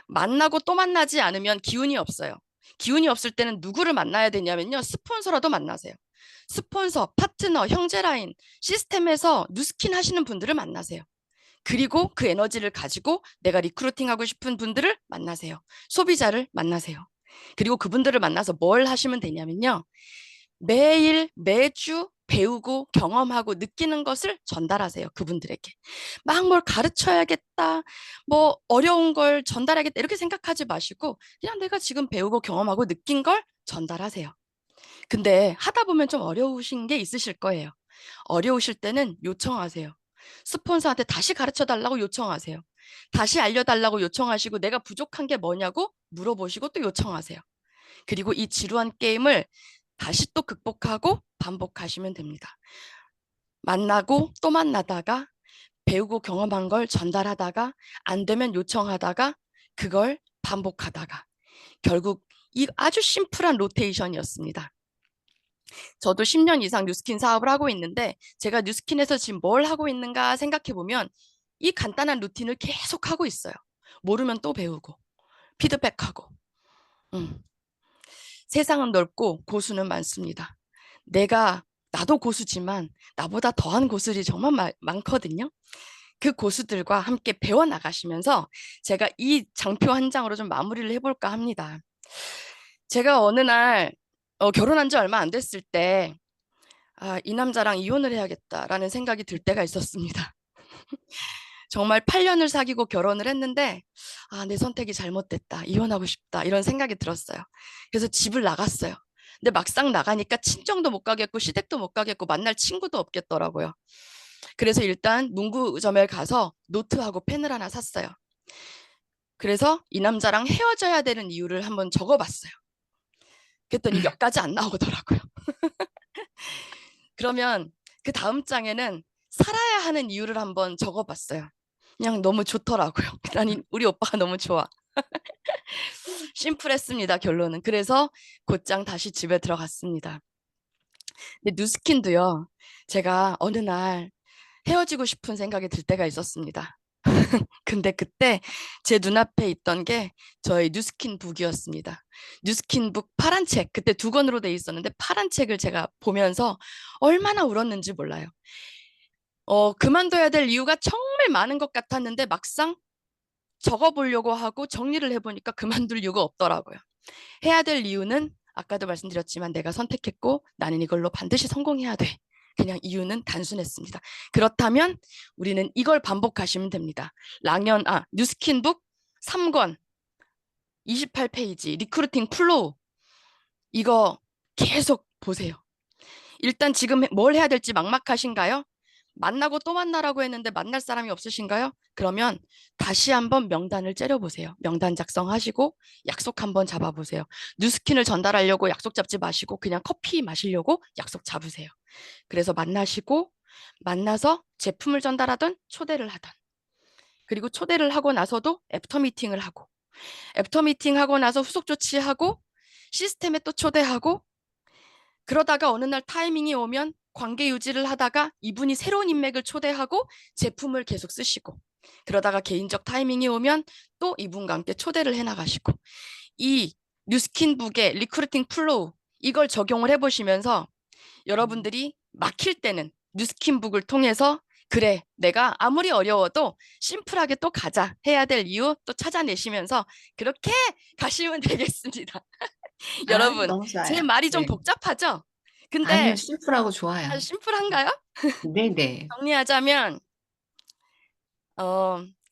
만나고 또 만나지 않으면 기운이 없어요. 기운이 없을 때는 누구를 만나야 되냐면요, 스폰서라도 만나세요. 스폰서, 파트너, 형제라인, 시스템에서 뉴스킨 하시는 분들을 만나세요. 그리고 그 에너지를 가지고 내가 리크루팅하고 싶은 분들을 만나세요. 소비자를 만나세요. 그리고 그분들을 만나서 뭘 하시면 되냐면요, 매일 매주 배우고 경험하고 느끼는 것을 전달하세요. 그분들에게. 막 뭘 가르쳐야겠다, 뭐 어려운 걸 전달하겠다 이렇게 생각하지 마시고 그냥 내가 지금 배우고 경험하고 느낀 걸 전달하세요. 근데 하다 보면 좀 어려우신 게 있으실 거예요. 어려우실 때는 요청하세요. 스폰서한테 다시 가르쳐 달라고 요청하세요. 다시 알려달라고 요청하시고 내가 부족한 게 뭐냐고 물어보시고 또 요청하세요. 그리고 이 지루한 게임을 다시 또 극복하고 반복하시면 됩니다. 만나고 또 만나다가 배우고 경험한 걸 전달하다가 안 되면 요청하다가 그걸 반복하다가 결국 이 아주 심플한 로테이션이었습니다. 저도 10년 이상 뉴스킨 사업을 하고 있는데 제가 뉴스킨에서 지금 뭘 하고 있는가 생각해 보면 이 간단한 루틴을 계속 하고 있어요. 모르면 또 배우고 피드백하고. 세상은 넓고 고수는 많습니다. 나도 고수지만 나보다 더한 고수들이 정말 많거든요. 그 고수들과 함께 배워나가시면서 제가 이 장표 한 장으로 좀 마무리를 해볼까 합니다. 제가 어느 날 결혼한 지 얼마 안 됐을 때 이 남자랑 이혼을 해야겠다라는 생각이 들 때가 있었습니다. 정말 8년을 사귀고 결혼을 했는데 내 선택이 잘못됐다, 이혼하고 싶다 이런 생각이 들었어요. 그래서 집을 나갔어요. 근데 막상 나가니까 친정도 못 가겠고 시댁도 못 가겠고 만날 친구도 없겠더라고요. 그래서 일단 문구점에 가서 노트하고 펜을 하나 샀어요. 그래서 이 남자랑 헤어져야 되는 이유를 한번 적어봤어요. 그랬더니 몇 가지 안 나오더라고요. 그러면 그 다음 장에는 살아야 하는 이유를 한번 적어봤어요. 그냥 너무 좋더라고요. 아니, 우리 오빠가 너무 좋아. 심플했습니다, 결론은. 그래서 곧장 다시 집에 들어갔습니다. 근데 뉴스킨도요, 제가 어느 날 헤어지고 싶은 생각이 들 때가 있었습니다. 근데 그때 제 눈앞에 있던 게 저희 뉴스킨 북이었습니다. 뉴스킨 북 파란 책, 그때 2권으로 돼 있었는데 파란 책을 제가 보면서 얼마나 울었는지 몰라요. 그만둬야 될 이유가 정말 많은 것 같았는데 막상 적어보려고 하고 정리를 해보니까 그만둘 이유가 없더라고요. 해야 될 이유는 아까도 말씀드렸지만 내가 선택했고 나는 이걸로 반드시 성공해야 돼. 그냥 이유는 단순했습니다. 그렇다면 우리는 이걸 반복하시면 됩니다. 뉴스킨북 3권 28페이지 리크루팅 플로우 이거 계속 보세요. 일단 지금 뭘 해야 될지 막막하신가요? 만나고 또 만나라고 했는데 만날 사람이 없으신가요? 그러면 다시 한번 명단을 째려보세요. 명단 작성하시고 약속 한번 잡아보세요. 뉴스킨을 전달하려고 약속 잡지 마시고 그냥 커피 마시려고 약속 잡으세요. 그래서 만나서 제품을 전달하든 초대를 하든 그리고 초대를 하고 나서도 애프터 미팅을 하고 애프터 미팅하고 나서 후속 조치하고 시스템에 또 초대하고 그러다가 어느 날 타이밍이 오면 관계 유지를 하다가 이분이 새로운 인맥을 초대하고 제품을 계속 쓰시고 그러다가 개인적 타이밍이 오면 또 이분과 함께 초대를 해나가시고 이 뉴스킨북의 리크루팅 플로우 이걸 적용을 해보시면서 여러분들이 막힐 때는 뉴스킨북을 통해서 그래 내가 아무리 어려워도 심플하게 또 가자 해야 될 이유 또 찾아내시면서 그렇게 가시면 되겠습니다. 여러분 너무 좋아요. 제 말이 좀 네. 복잡하죠? 근데 아니요, 심플하고 좋아요. 아주 심플한가요? 네네. 정리하자면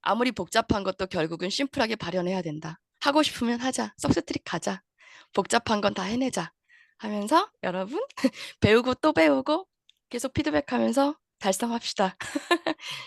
아무리 복잡한 것도 결국은 심플하게 발현해야 된다. 하고 싶으면 하자. 석스트릭 가자. 복잡한 건 다 해내자. 하면서 여러분 배우고 또 배우고 계속 피드백하면서 달성합시다.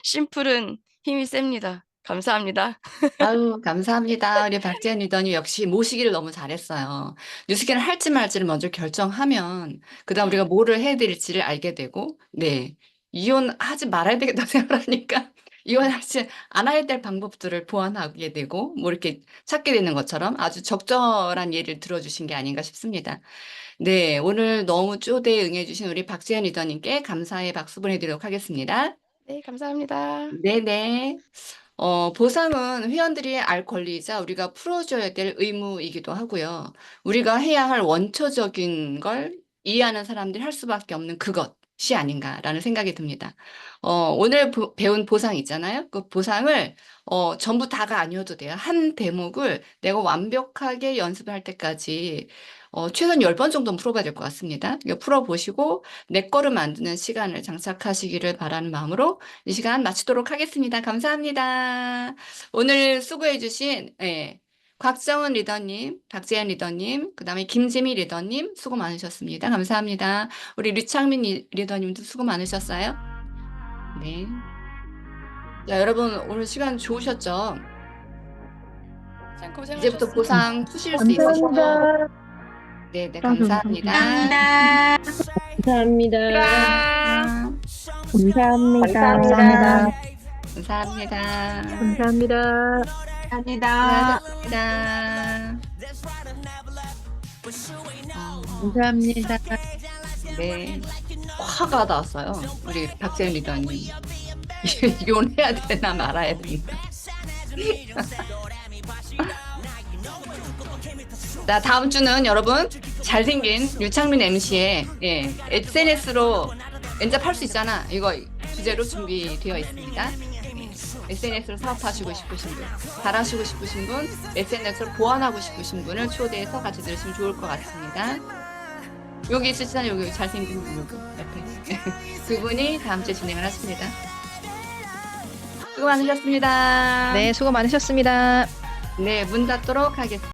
심플은 힘이 셉니다. 감사합니다. 아유, 감사합니다. 우리 박지현 리더님 역시 모시기를 너무 잘했어요. 뉴스킨을 할지 말지를 먼저 결정하면 그다음 우리가 뭐를 해드릴지를 알게 되고 네, 이혼하지 말아야 되겠다 생각하니까 이혼하지 않아야 될 방법들을 보완하게 되고 뭐 이렇게 찾게 되는 것처럼 아주 적절한 예를 들어주신 게 아닌가 싶습니다. 네, 오늘 너무 쪼대에 응해주신 우리 박지현 리더님께 감사의 박수 보내드리도록 하겠습니다. 네, 감사합니다. 네네. 보상은 회원들이 알 권리이자 우리가 풀어줘야 될 의무이기도 하고요. 우리가 해야 할 원초적인 걸 이해하는 사람들이 할 수밖에 없는 그것이 아닌가라는 생각이 듭니다. 오늘 배운 보상 있잖아요. 그 보상을 전부 다가 아니어도 돼요. 한 대목을 내가 완벽하게 연습을 할 때까지 최소한 10번 정도는 풀어봐야 될 것 같습니다. 이거 풀어보시고 내 거를 만드는 시간을 장착하시기를 바라는 마음으로 이 시간 마치도록 하겠습니다. 감사합니다. 오늘 수고해주신 곽정은 리더님, 박재현 리더님, 그 다음에 김재미 리더님 수고 많으셨습니다. 감사합니다. 우리 류창민 리더님도 수고 많으셨어요. 네. 자, 여러분 오늘 시간 좋으셨죠? 참 고생하셨습니다. 이제부터 보상 푸실 수 있으시죠? 네, 네, 감사합니다. 감사합니다. 감사합니다. 감사합니다. 감사합니다. 감사합니다. 감사합니다. 감사합니다. 네. 화가 나왔어요. 우리 박재현 리더님. 이혼해야 되나 말아야 되나. 자, 다음 주는 여러분 잘생긴 류창민 MC의 SNS로 엔잡할 수 있잖아. 이거 주제로 준비되어 있습니다. SNS로 사업하시고 싶으신 분, 잘하시고 싶으신 분, SNS로 보완하고 싶으신 분을 초대해서 같이 들으시면 좋을 것 같습니다. 여기 있으시잖아요. 여기 잘생긴 분 여기 옆에. 그분이 다음 주에 진행을 하십니다. 수고 많으셨습니다. 네, 수고 많으셨습니다. 네, 문 닫도록 하겠습니다.